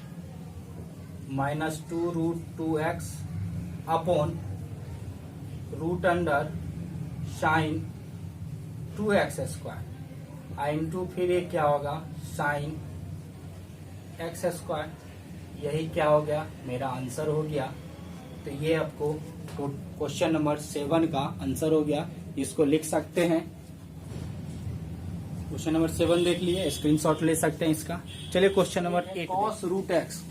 minus 2 root 2x upon root under sine 2x square into फिर ये क्या होगा साइन एक्स स्क्वायर। यही क्या हो गया मेरा आंसर हो गया। तो ये आपको क्वेश्चन नंबर 7 का आंसर हो गया, इसको लिख सकते हैं। क्वेश्चन नंबर 7 देख लिए, स्क्रीनशॉट ले सकते हैं इसका। चलिए question number 8, cos root x,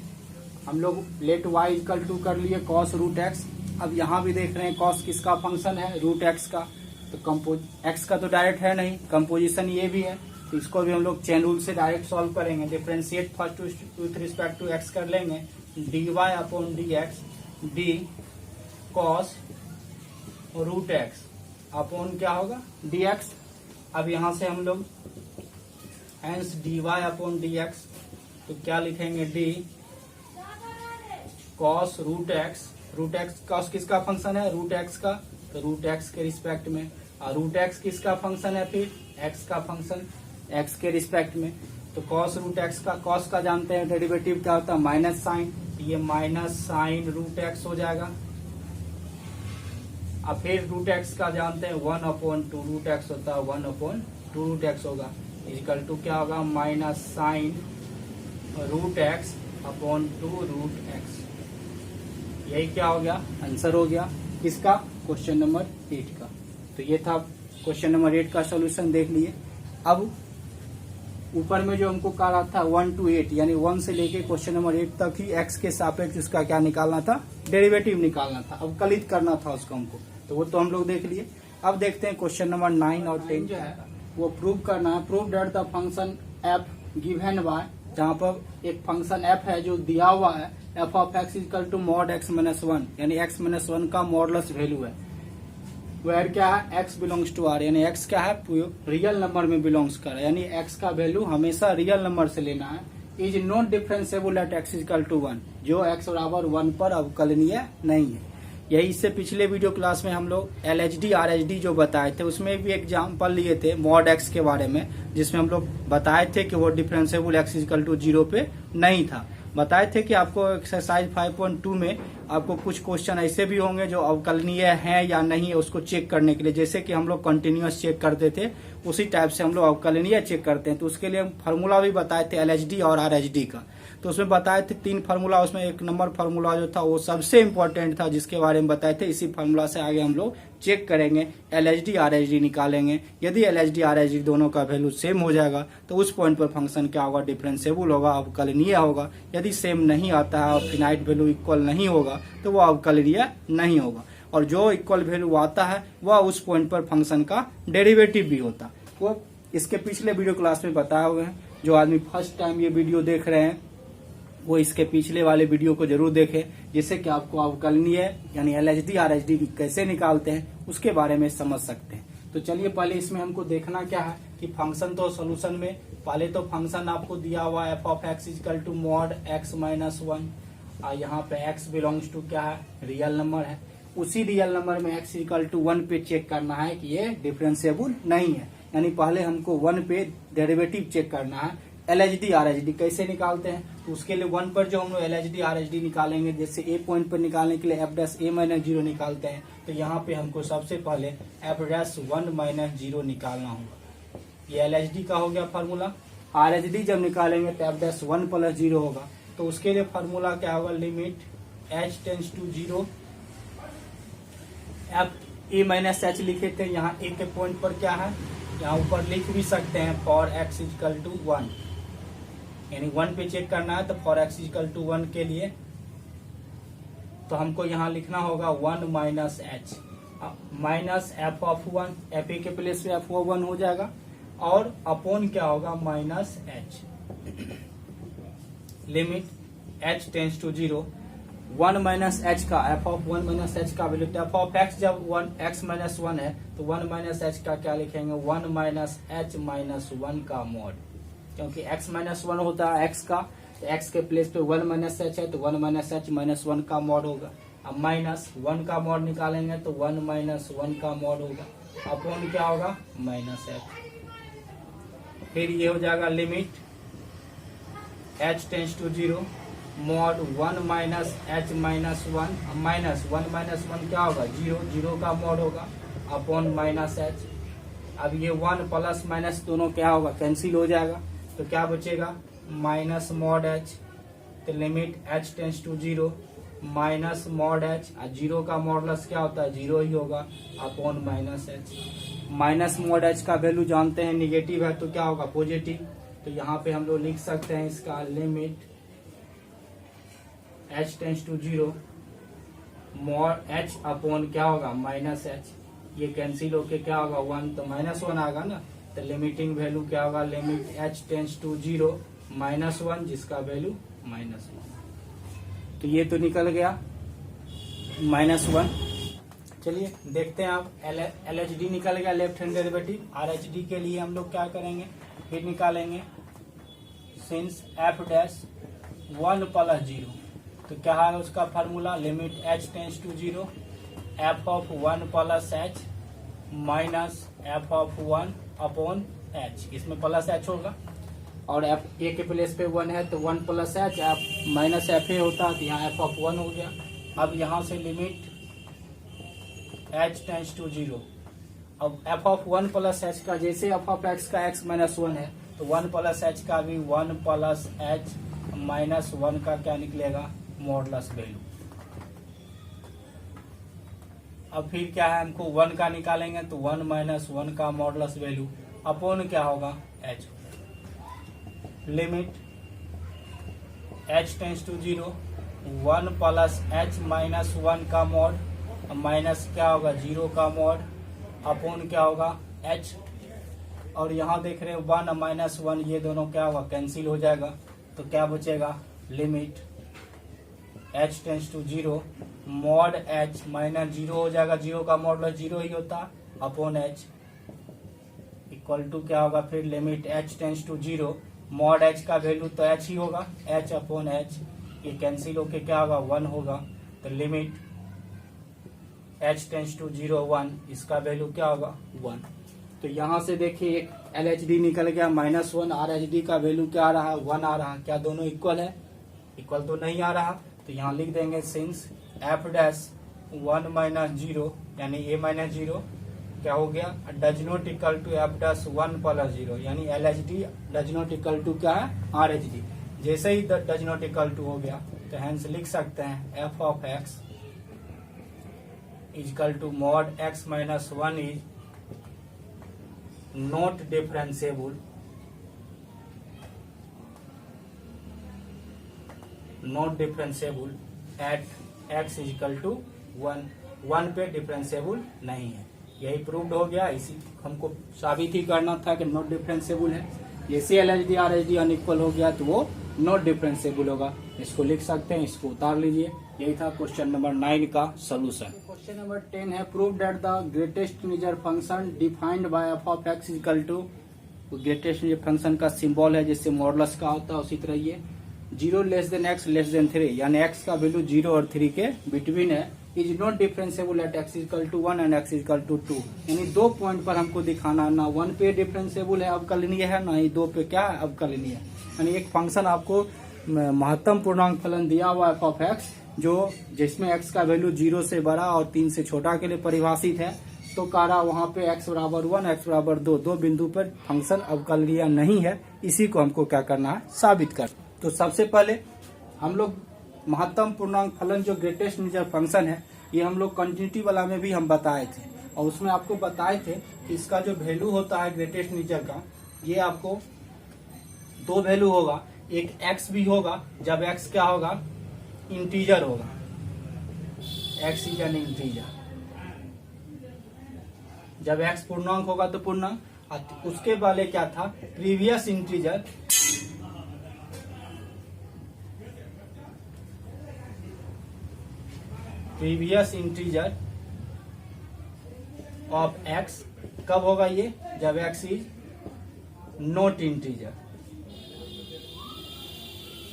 हम लोग लेट y इक्वल टू कर लिए कॉस रूट एक्स। अब यहाँ भी देख रहे हैं कॉस किसका फंक्शन है, रूट एक्स का। तो एक्स का तो डायरेक्ट है नहीं, कंपोजिशन ये भी है, तो इसको भी हम लोग चेन रूल से डायरेक्ट सॉल्व करेंगे। Differentiate first with respect to x कर लेंगे, dy upon D x d cos root x upon क्या होगा dx। अब यहाँ से हम लोग हैंस dy अपॉन dx, तो क्या लिखेंगे d cos root x. Root x cos किसका फंक्शन है, रूट एक्स का, तो रूट एक्स के रिस्पेक्ट में। और रूट एक्स किसका फंक्शन है, फिर एक्स का फंक्शन एक्स के रिस्पेक्ट में। तो कॉस रूट एक्स का, कॉस का जानते हैं डेरिवेटिव क्या होता है माइनस साइन, ये माइनस साइन रूट एक्स हो जाएगा। अब फिर रूट एक्स का जानते हैं 1/2 रूट एक्स होता है, 1/2 रूट एक्स होगा, इक्वल टू क्या होगा minus sine root x upon 2 root x. यही क्या हो गया, आंसर हो गया किसका, क्वेश्चन नंबर 8 का। तो ये था क्वेश्चन नंबर 8 का सॉल्यूशन, देख लिए। अब ऊपर में जो हमको कहा रहा था 1 to 8 यानी 1 से लेके क्वेश्चन नंबर 8 तक ही एक्स के सापेक्ष उसका क्या निकालना था, डेरिवेटिव निकालना था, अवकलित करना था उसको हमको, तो वो तो हम लोग देख लिए। अब देखते हैं क्वेश्चन नंबर 9 और 10 जो है वो प्रूव करना है। Prove that the function F given by, जहाँ पर एक फंक्शन एफ है जो दिया हुआ है, f of x equal to mod x minus 1 यानी एक्स माइनस 1 का मॉडुलस वैल्यू है, वेयर क्या है एक्स बिलोंग्स टू आर, यानी एक्स क्या है रियल नंबर में बिलोंग्स कर रहा है, यानी एक्स का वैल्यू हमेशा रियल नंबर से लेना है। Is not differentiable at x equal to 1, जो एक्स बराबर 1 पर अवकलनीय नहीं है। यही इससे पिछले वीडियो क्लास में हम लोग LHD RHD जो बताए थे उसमें भी एग्जाम्पल लिए थे मॉड एक्स के बारे में, जिसमें हम लोग बताए थे कि वो डिफरेंशिएबल एक्स इक्वल टू 0 पे नहीं था। बताए थे कि आपको एक्सरसाइज 5.2 में आपको कुछ क्वेश्चन ऐसे भी होंगे जो अवकलनीय है या नहीं है उसको चेक करने के लिए, जैसे कि हम लोग कंटिन्यूअस चेक करते थे उसी टाइप से हम लोग अवकलनीय चेक करते हैं। तो उसके लिए हम फार्मूला भी बताए थे LHD और RHD का, तो उसमें बताए थे 3 फार्मूला, उसमें 1 नंबर फार्मूला जो था वो सबसे इम्पोर्टेंट था जिसके बारे में बताए थे। इसी फार्मूला से आगे हम लोग चेक करेंगे, LHD RHD निकालेंगे। यदि LHD RHD दोनों का वैल्यू सेम हो जाएगा तो उस पॉइंट पर फंक्शन क्या होगा, डिफरेंशिएबल होगा, अवकलनीय होगा। यदि सेम नहीं आता है और फिनाइट वैल्यू इक्वल नहीं होगा तो वो अवकलनीय नहीं होगा, और जो इक्वल वैल्यू आता है वह उस पॉइंट पर फंक्शन का डेरिवेटिव भी होता। वो इसके पिछले वीडियो क्लास में बताए हुए हैं। जो आदमी फर्स्ट टाइम ये वीडियो देख रहे हैं वो इसके पिछले वाले वीडियो को जरूर देखें, जिससे कि आपको अवकलनीय यानी LHD RHD कैसे निकालते हैं उसके बारे में समझ सकते हैं। तो चलिए पहले इसमें हमको देखना क्या है कि फंक्शन तो सोल्यूशन में पहले तो फंक्शन आपको दिया हुआ है f of x equal to mod x minus 1, और यहाँ पे एक्स बिलोंग्स टू क्या है, रियल नंबर है। उसी रियल नंबर में एक्स इक्वल टू 1 पे चेक करना है कि ये डिफरेंशिएबल नहीं है, यानी पहले हमको 1 पे डेरिवेटिव चेक करना है। LHD RHD कैसे निकालते हैं, तो उसके लिए 1 पर जो हम लोग LHD RHD निकालेंगे, जैसे ए पॉइंट पर निकालने के लिए एफ डैश ए माइनस 0 निकालते हैं, तो यहाँ पे हमको सबसे पहले एफ डैश 1 माइनस 0 निकालना होगा। ये LHD का हो गया फार्मूला। RHD जब निकालेंगे तो एफ डैश 1 प्लस 0 होगा, तो उसके लिए फार्मूला क्या होगा, limit h tends to 0 f a minus h लिखे थे, यहाँ ए के पॉइंट पर क्या है, यहाँ ऊपर लिख भी सकते हैं फॉर एक्स इक्वल टू 1, यानी 1 पे चेक करना है। तो फॉर एक्स इक्वल टू 1 के लिए तो हमको यहाँ लिखना होगा 1 minus h minus f of 1, F A के प्लेस पे एफ ऑफ 1 हो जाएगा, और अपॉन क्या होगा minus h, limit h tends to 0 1 minus h का एफ ऑफ 1 माइनस एच का वैल्यू, एफ ऑफ एक्स जब 1 एक्स माइनस 1 है तो 1 माइनस एच का क्या लिखेंगे, 1 माइनस एच माइनस 1 का मॉड, क्योंकि x माइनस 1 होता है x का, तो x के प्लेस पे 1 माइनस एच है तो 1 माइनस एच माइनस 1 का मॉड होगा। अब माइनस 1 का मॉड निकालेंगे तो 1 माइनस 1 का मॉड होगा, अपॉन क्या होगा माइनस एच। फिर ये हो जाएगा limit h tends to 0 mod 1 minus h minus 1, minus 1 minus 1 क्या होगा 0, 0 का मॉड होगा, अपॉन माइनस एच। अब ये 1 प्लस माइनस दोनों क्या होगा, कैंसिल हो जाएगा, तो क्या बचेगा माइनस मॉड एच, तो limit h tends to 0 minus mod h, 0 का मॉडुलस क्या होता है 0 ही होगा, upon minus h. Minus mod h का वैल्यू जानते हैं निगेटिव है तो क्या होगा पॉजिटिव, तो यहाँ पे हम लोग लिख सकते हैं इसका limit h tends to 0 mod h upon क्या होगा माइनस एच। ये कैंसिल होके क्या होगा 1, तो माइनस 1 आएगा ना, तो लिमिटिंग वैल्यू क्या होगा, limit h tends to 0 minus 1, जिसका वैल्यू माइनस 1। तो ये तो निकल गया माइनस 1। चलिए देखते हैं आप एल एच डी निकल गया left hand derivative. Are H D के लिए हम लोग क्या करेंगे, फिर निकालेंगे सिंस एफ डैश 1 प्लस 0, तो क्या है उसका formula, limit h tends to 0 f of 1 plus h minus f of 1 upon h, इसमें प्लस एच होगा और एफ ए के प्लेस पे 1 है तो 1 plus H F minus F A होता, तो यहाँ एफ ऑफ 1 हो गया। अब यहाँ से लिमिट एच टेंस टू 0, अब एफ ऑफ 1 प्लस एच का जैसे एफ ऑफ एक्स का x माइनस 1 है तो 1 प्लस एच का भी 1 प्लस एच माइनस 1 का क्या निकलेगा, मॉडुलस वैल्यू। अब फिर क्या है, हमको 1 का निकालेंगे तो 1 माइनस 1 का मॉडुलस वैल्यू अपॉन क्या होगा, h। Limit h tends to 0 1 plus h minus 1 का मॉड माइनस क्या होगा 0 का मॉड अपॉन क्या होगा h। और यहाँ देख रहे हैं 1 माइनस 1 ये दोनों क्या होगा, कैंसिल हो जाएगा, तो क्या बचेगा, limit h tends to 0 mod h minus 0 हो जाएगा, 0 का मॉडुलस 0 ही होता, अपॉन h इक्वल टू क्या होगा, फिर limit h tends to 0 mod h का वैल्यू तो h ही होगा, h अपॉन h, ये कैंसिल होके क्या होगा 1 होगा, तो लिमिट h टेंस टू 0 1, इसका वैल्यू क्या होगा 1। तो यहाँ से देखिए एक एल एच डी निकल गया -1, आर एच डी का वैल्यू क्या आ रहा है 1 आ रहा है, क्या दोनों इक्वल है, इक्वल तो नहीं आ रहा, तो यहाँ लिख देंगे सिंस एफ डैश 1 माइनस 0 यानी ए माइनस 0 क्या हो गया, does not equal to f dash 1 plus 0, यानी L H D does not equal to क्या है, आर एच डी। जैसे ही डज नॉट इक्वल टू हो गया तो हेंस लिख सकते हैं f of x equal to mod x minus 1 is not differentiable, not differentiable at x equal to 1 पे डिफरेंशिएबल नहीं है। यही प्रूव्ड हो गया, इसी हमको साबित ही करना था कि नॉट डिफरेंशिएबल है। जैसे L H D R H D unequal हो गया तो वो नॉट डिफरेंशिएबल होगा, इसको लिख सकते हैं, इसको उतार लीजिए। यही था क्वेश्चन नंबर 9 का सोल्यूशन। क्वेश्चन नंबर 10 है prove that the greatest integer function defined by f of x equal to, greatest integer function का सिंबल है जैसे मॉडुलस का होता है उसी तरह ये 0 less than x less than 3, यानी x का वैल्यू 0 और 3 के बिटवीन है, is not differentiable at x equal to 1 and x equal to 2, यानी 2 पॉइंट पर हमको दिखाना है, ना 1 पे डिफरेंशिएबल है अवकलनीय है, ना ही 2 पे क्या है अवकलनीय है। यानी एक फंक्शन आपको महत्तम पूर्णांक फलन दिया हुआ एफ ऑफ एक्स जो जिसमें x का वैल्यू 0 से बड़ा और 3 से छोटा के लिए परिभाषित है, तो कह रहा वहाँ पे x बराबर 1 x बराबर 2 दो बिंदु पर फंक्शन अवकलनीय नहीं है, इसी को हमको क्या करना है, साबित कर। तो सबसे पहले हम लोग महत्तम पूर्णांक फलन जो ग्रेटेस्ट इंटीजर फंक्शन है ये हम लोग कंटिन्यूटी वाला में भी हम बताए थे, और उसमें आपको बताए थे कि इसका जो वैल्यू होता है ग्रेटेस्ट इंटीजर का, ये आपको 2 वैल्यू होगा, एक x भी होगा जब x क्या होगा, इंटीजर होगा, x इज एन इंटीजर, जब x पूर्णांक होगा तो पूर्णांक, उसके पहले क्या था previous integer, previous integer of x कब होगा ये, जब x इज नॉट इंटीजर,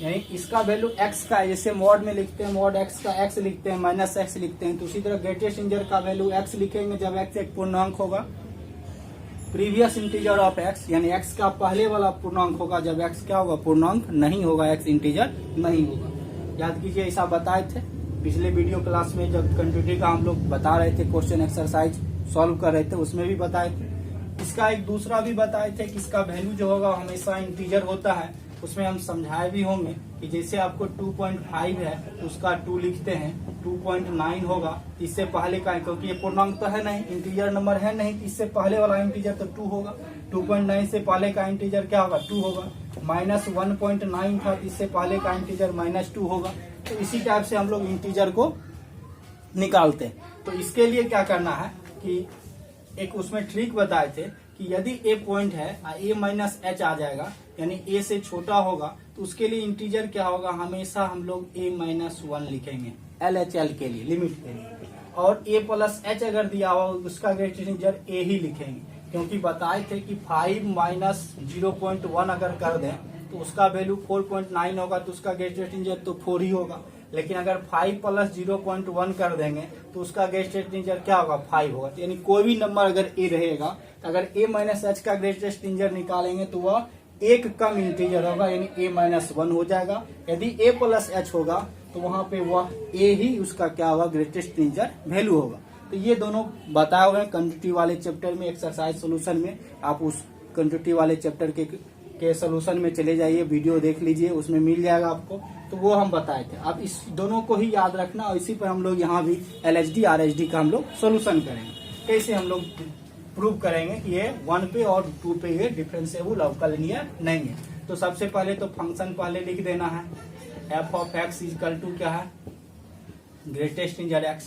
यानी इसका वैल्यू x का है, जैसे मॉड में लिखते हैं मॉड x का x लिखते हैं माइनस x लिखते हैं, तो उसी तरह ग्रेटेस्ट इंटीजर का वैल्यू x लिखेंगे जब x एक पूर्णांक होगा, प्रीवियस इंटीजर ऑफ x यानी x का पहले वाला पूर्णांक होगा जब x क्या होगा, पूर्णांक नहीं होगा, x इंटीजर नहीं होगा। याद कीजिए ऐसा बताए थे पिछले वीडियो क्लास में जब कंटिन्यूटी का हम लोग बता रहे थे, क्वेश्चन एक्सरसाइज सॉल्व कर रहे थे, उसमें भी बताए थे। इसका एक दूसरा भी बताए थे कि इसका वैल्यू जो होगा हमेशा इंटीजर होता है, उसमें हम समझाए भी होंगे कि जैसे आपको 2.5 है तो उसका 2 लिखते हैं, 2.9 होगा इससे पहले का, क्योंकि ये पूर्णांक तो है नहीं, इंटीजर नंबर है नहीं, इससे पहले वाला इंटीजर तो 2 होगा, 2.9 से पहले का इंटीजर क्या होगा 2 होगा, -1.9 था इससे पहले का इंटीजर -2 होगा। तो इसी टाइप से हम लोग इंटीजर को निकालते हैं। तो इसके लिए क्या करना है कि एक उसमें ट्रिक बताए थे कि यदि ए पॉइंट है a माइनस एच आ जाएगा यानी a से छोटा होगा, तो उसके लिए इंटीजर क्या होगा, हमेशा हम लोग a माइनस 1 लिखेंगे LHL के लिए, लिमिट के लिए, और a प्लस एच अगर दिया हुआ उसका ग्रेटेस्ट इंटीजर a ही लिखेंगे, क्योंकि बताए थे कि 5 माइनस 0.1 अगर कर दें तो उसका वैल्यू 4.9 होगा, तो उसका ग्रेटेस्ट इंटीजर तो 4 ही होगा। लेकिन अगर 5 प्लस 0.1 कर देंगे तो उसका ग्रेटेस्ट इंटीजर क्या होगा, 5 होगा। तो यानी कोई भी नंबर अगर a रहेगा तो अगर a माइनस एच का ग्रेटेस्ट इंटीजर निकालेंगे तो वह एक कम इंटीजर होगा, यानी a माइनस 1 हो जाएगा। यदि a प्लस एच होगा तो वहां पे वह a ही उसका क्या होगा, ग्रेटेस्ट इंटीजर वैल्यू होगा। तो ये दोनों बताए हुए हैं क्वांटिटी वाले चैप्टर में, एक्सरसाइज सोल्यूशन में। आप उस क्वांटिटी वाले चैप्टर के सोल्यूशन में चले जाइए, वीडियो देख लीजिए, उसमें मिल जाएगा आपको। तो वो हम बताए थे। अब इस दोनों को ही याद रखना और इसी पर हम लोग यहाँ भी LHD RHD का हम लोग सोल्यूशन करेंगे। कैसे हम लोग प्रूव करेंगे कि ये 1 पे और 2 पे ये डिफरेंशिएबल अवकलनीय नहीं है। तो सबसे पहले तो फंक्शन पहले लिख देना है, f of x equal to क्या है, ग्रेटेस्ट इंटीजर x।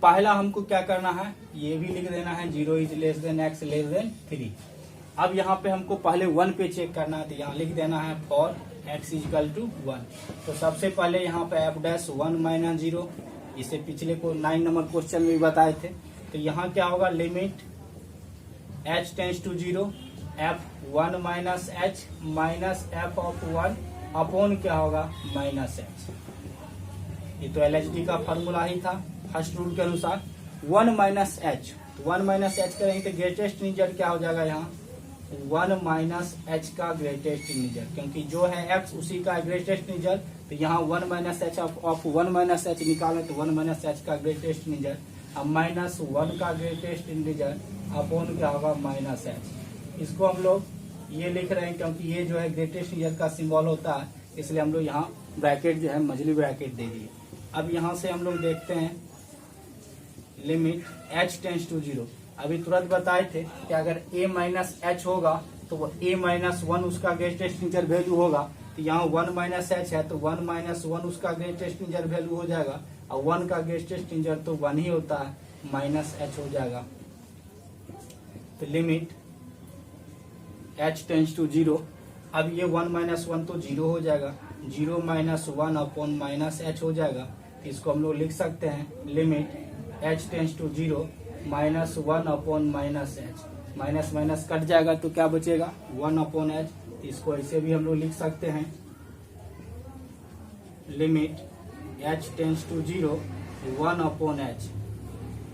पहला हमको क्या करना है, ये भी लिख देना है 0 is less than x less than 3। अब यहाँ पे हमको पहले 1 पे चेक करना है, तो यहाँ लिख देना है फॉर x इक्वल टू 1। तो सबसे पहले यहाँ पे f डैश 1 माइनस 0, इसे पिछले को 9 नंबर क्वेश्चन में भी बताए थे। तो यहाँ क्या होगा, limit h tends to 0 f 1 minus h minus f of 1 upon क्या होगा, माइनस h। ये तो LHD का फॉर्मूला ही था फर्स्ट रूल के अनुसार। 1 माइनस एच, 1 माइनस एच करेंगे तो ग्रेटेस्ट इंटीजर क्या हो जाएगा, यहाँ 1 माइनस एच का ग्रेटेस्ट इंटीजर, क्योंकि जो है x उसी का ग्रेटेस्ट इंटीजर। तो यहाँ 1 minus H of 1 minus H निकाले तो 1 माइनस एच का ग्रेटेस्ट इंटीजर, अब माइनस 1 का ग्रेटेस्ट इंटीजर अपॉन क्या होगा, माइनस एच। इसको हम लोग ये लिख रहे हैं क्योंकि ये जो है ग्रेटेस्ट इंटीजर का सिंबल होता है, इसलिए हम लोग यहाँ ब्रैकेट जो है मझली ब्रैकेट दे दिए। अब यहाँ से हम लोग देखते हैं लिमिट h टेंस टू 0। अभी तुरंत बताए थे कि अगर a माइनस एच होगा तो वो a माइनस 1 उसका ग्रेटेस्ट इंटीजर वैल्यू होगा। तो यहाँ 1 माइनस एच है तो 1 माइनस 1 उसका ग्रेटेस्ट इंटीजर वैल्यू हो जाएगा, और 1 का ग्रेटेस्ट इंटीजर तो 1 ही होता है, माइनस एच हो जाएगा। तो लिमिट h टेंस टू 0, अब ये 1 माइनस 1 तो 0 हो जाएगा, 0 माइनस 1 अपॉन माइनस एच हो जाएगा। इसको हम लोग लिख सकते हैं limit h tends to 0 minus 1 upon minus h, minus minus cut जाएगा तो क्या बचेगा, 1 अपॉन एच। इसको ऐसे भी हम लोग लिख सकते हैं limit h tends to 0 1 upon h.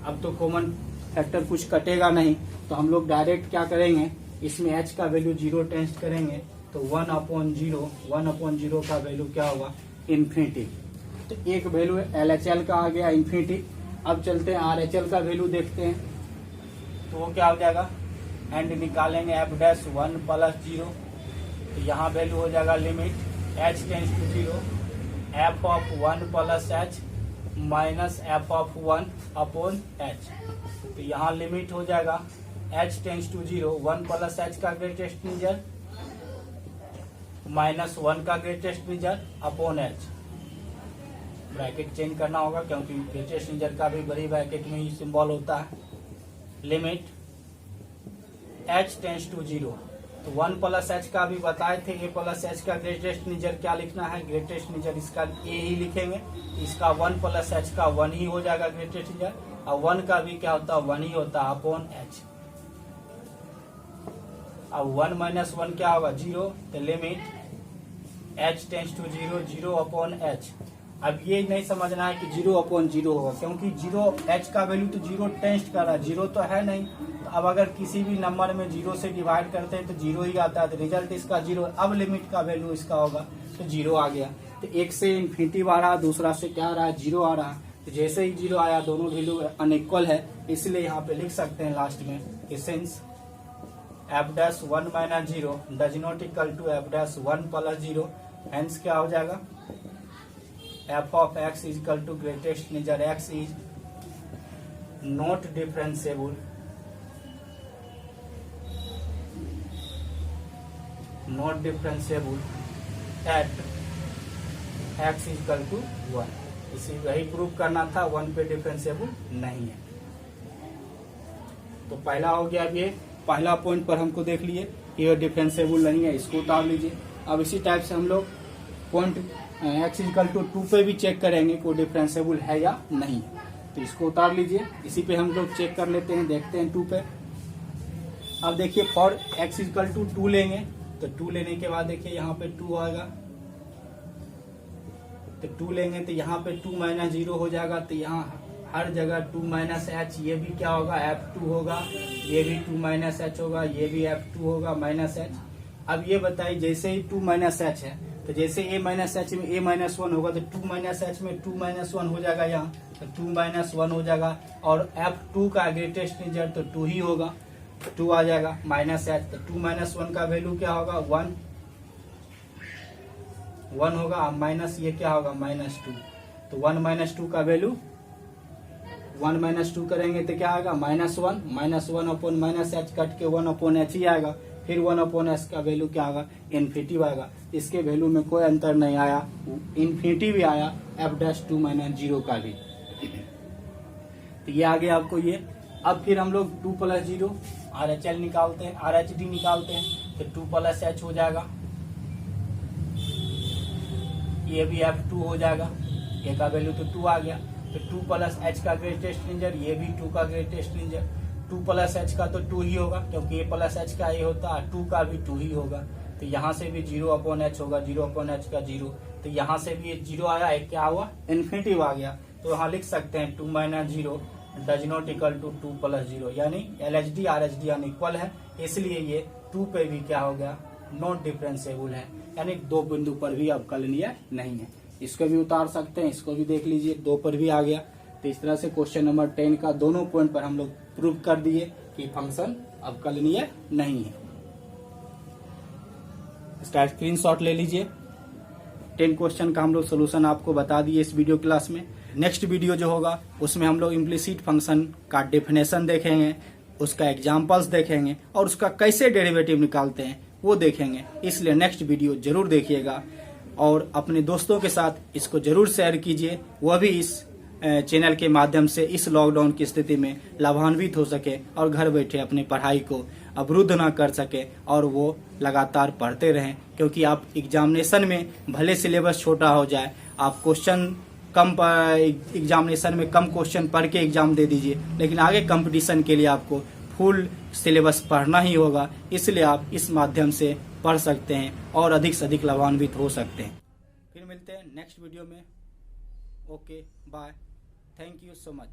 अब तो कॉमन फैक्टर कुछ कटेगा नहीं, तो हम लोग डायरेक्ट क्या करेंगे, इसमें h का वैल्यू 0 टेंस करेंगे तो 1 अपॉन 0 का वैल्यू क्या होगा, इन्फिनिटी। तो एक वैल्यू LHL का आ गया इन्फिनिटी। अब चलते हैं RHL का वैल्यू देखते हैं, तो वो क्या हो जाएगा, एंड निकालेंगे f डैश 1 प्लस 0। तो यहाँ वैल्यू हो जाएगा limit h tends to 0 f of 1 plus h minus f of 1 upon h। तो यहाँ लिमिट हो जाएगा h tends to 0 1 plus h का ग्रेटेस्ट इंटीजर माइनस 1 का greatest integer upon h। Bracket change करना होगा क्योंकि ग्रेटेस्ट इंटीजर का भी बड़ी ब्रैकेट में ही सिंबल होता है। लिमिट h टेंस टू 0, तो 1 प्लस h का भी बताए थे, a प्लस h का ग्रेटेस्ट इंटीजर क्या लिखना है, ग्रेटेस्ट इंटीजर इसका a ही लिखेंगे। इसका 1 प्लस h का 1 ही हो जाएगा ग्रेटेस्ट इंटीजर, और 1 का भी क्या होता है, 1 ही होता है अपॉन h। अब 1 माइनस 1 क्या होगा, 0। तो limit h tends to 0 0 upon h। अब ये नहीं समझना है कि 0 अपॉन 0 होगा, क्योंकि 0 h का वैल्यू तो 0 टेंस कर रहा है, 0 तो है नहीं। तो अब अगर किसी भी नंबर में 0 से डिवाइड करते हैं तो 0 ही आता है, तो रिजल्ट इसका 0। अब लिमिट का वैल्यू इसका होगा तो 0 आ गया। तो एक से इन्फिनिटी आ रहा है, दूसरा से क्या आ रहा है, 0 आ रहा है। तो जैसे ही 0 आया दोनों वैल्यू अनइक्वल है, इसलिए यहाँ पे लिख सकते हैं लास्ट में since f dash 1 minus 0 does not equal to f dash 1 plus 0, hence क्या हो जाएगा, f of x is equal to greatest integer x is not differentiable at x is equal to 1। इसी वही प्रूव करना था, 1 पे differentiable नहीं है। तो पहला हो गया, अब ये पहला पॉइंट पर हमको देख लिए ये डिफरेंशिएबल नहीं है, इसको उतार लीजिए। अब इसी टाइप से हम लोग पॉइंट x इक्वल टू 2 पे भी चेक करेंगे कोई डिफरेंशिएबल है या नहीं। तो इसको उतार लीजिए। इसी पे हम लोग चेक कर लेते हैं, देखते हैं 2 पे। अब देखिए फॉर x इक्वल टू 2 लेंगे, तो 2 लेने के बाद देखिए यहाँ पे 2 आएगा, तो 2 लेंगे तो यहाँ पे 2 माइनस 0 हो जाएगा। तो यहाँ हर जगह 2 माइनस एच, ये भी क्या होगा F2 होगा, ये भी 2 माइनस एच होगा, ये भी F2 होगा माइनस एच। अब ये बताइए जैसे ही 2 माइनस एच है तो जैसे a माइनस एच में a माइनस 1 होगा तो 2 माइनस एच में 2 माइनस 1 हो जाएगा, यहाँ तो 2 माइनस 1 हो जाएगा। और F2 का ग्रेटेस्ट इंटीजर तो 2 ही होगा, 2 आ जाएगा माइनस एच। तो 2 माइनस 1 का वैल्यू क्या होगा 1 होगा, माइनस ये क्या होगा माइनस 2। तो 1 माइनस 2 का वैल्यू 1 माइनस 2 करेंगे तो क्या आएगा -1, -1 अपॉन माइनस एच कट के 1 अपॉन एच ही आएगा। फिर 1 अपॉन एच का वैल्यू क्या आएगा इन्फिनिटी आएगा। इसके वैल्यू में कोई अंतर नहीं आया, इन्फिनिटी भी आया, f'2 माइनस 0 का भी। तो ये आ गया आपको ये। अब फिर हम लोग 2 प्लस 0 RHL निकालते हैं, RHD निकालते हैं, तो 2 प्लस एच हो जाएगा, ये भी F2 हो जाएगा, ये का वैल्यू तो 2 आ गया। तो 2 प्लस एच का ग्रेटेस्ट इंटीजर, ये भी 2 का ग्रेटेस्ट इंटीजर, 2 प्लस एच का तो 2 ही होगा क्योंकि ये प्लस एच का ये होता है, 2 का भी 2 ही होगा। तो यहाँ से भी 0 अपॉन एच होगा, 0 अपॉन एच का 0। तो यहाँ से भी ये 0 आया, एक क्या हुआ इन्फिनिटी आ गया। तो यहाँ लिख सकते हैं 2 minus 0 does not equal to 2 plus 0, यानी LHD RHD अनइक्वल है, इसलिए ये 2 पे भी क्या हो गया नॉट डिफरेंशिएबल है, यानी 2 बिंदु पर भी अवकलनीय नहीं है। इसको भी उतार सकते हैं, इसको भी देख लीजिए 2 पर भी आ गया। तो इस तरह से क्वेश्चन नंबर 10 का दोनों पॉइंट पर हम लोग प्रूव कर दिए कि फंक्शन अवकलनीय नहीं है। इसका स्क्रीनशॉट ले लीजिए। 10 क्वेश्चन का हम लोग सोल्यूशन आपको बता दिए इस वीडियो क्लास में। नेक्स्ट वीडियो जो होगा उसमें हम लोग इम्प्लिसिट फंक्शन का डेफिनेशन देखेंगे, उसका एग्जाम्पल्स देखेंगे और उसका कैसे डेरिवेटिव निकालते हैं वो देखेंगे। इसलिए नेक्स्ट वीडियो जरूर देखिएगा और अपने दोस्तों के साथ इसको जरूर शेयर कीजिए, वह भी इस चैनल के माध्यम से इस लॉकडाउन की स्थिति में लाभान्वित हो सके और घर बैठे अपनी पढ़ाई को अवरुद्ध ना कर सके और वो लगातार पढ़ते रहें। क्योंकि आप एग्जामिनेशन में भले सिलेबस छोटा हो जाए, आप क्वेश्चन कम एग्जामिनेशन में कम क्वेश्चन पढ़ के एग्जाम दे दीजिए, लेकिन आगे कंपटीशन के लिए आपको फुल सिलेबस पढ़ना ही होगा। इसलिए आप इस माध्यम से पढ़ सकते हैं और अधिक से अधिक लाभान्वित हो सकते हैं। फिर मिलते हैं नेक्स्ट वीडियो में। Okay bye, thank you so much.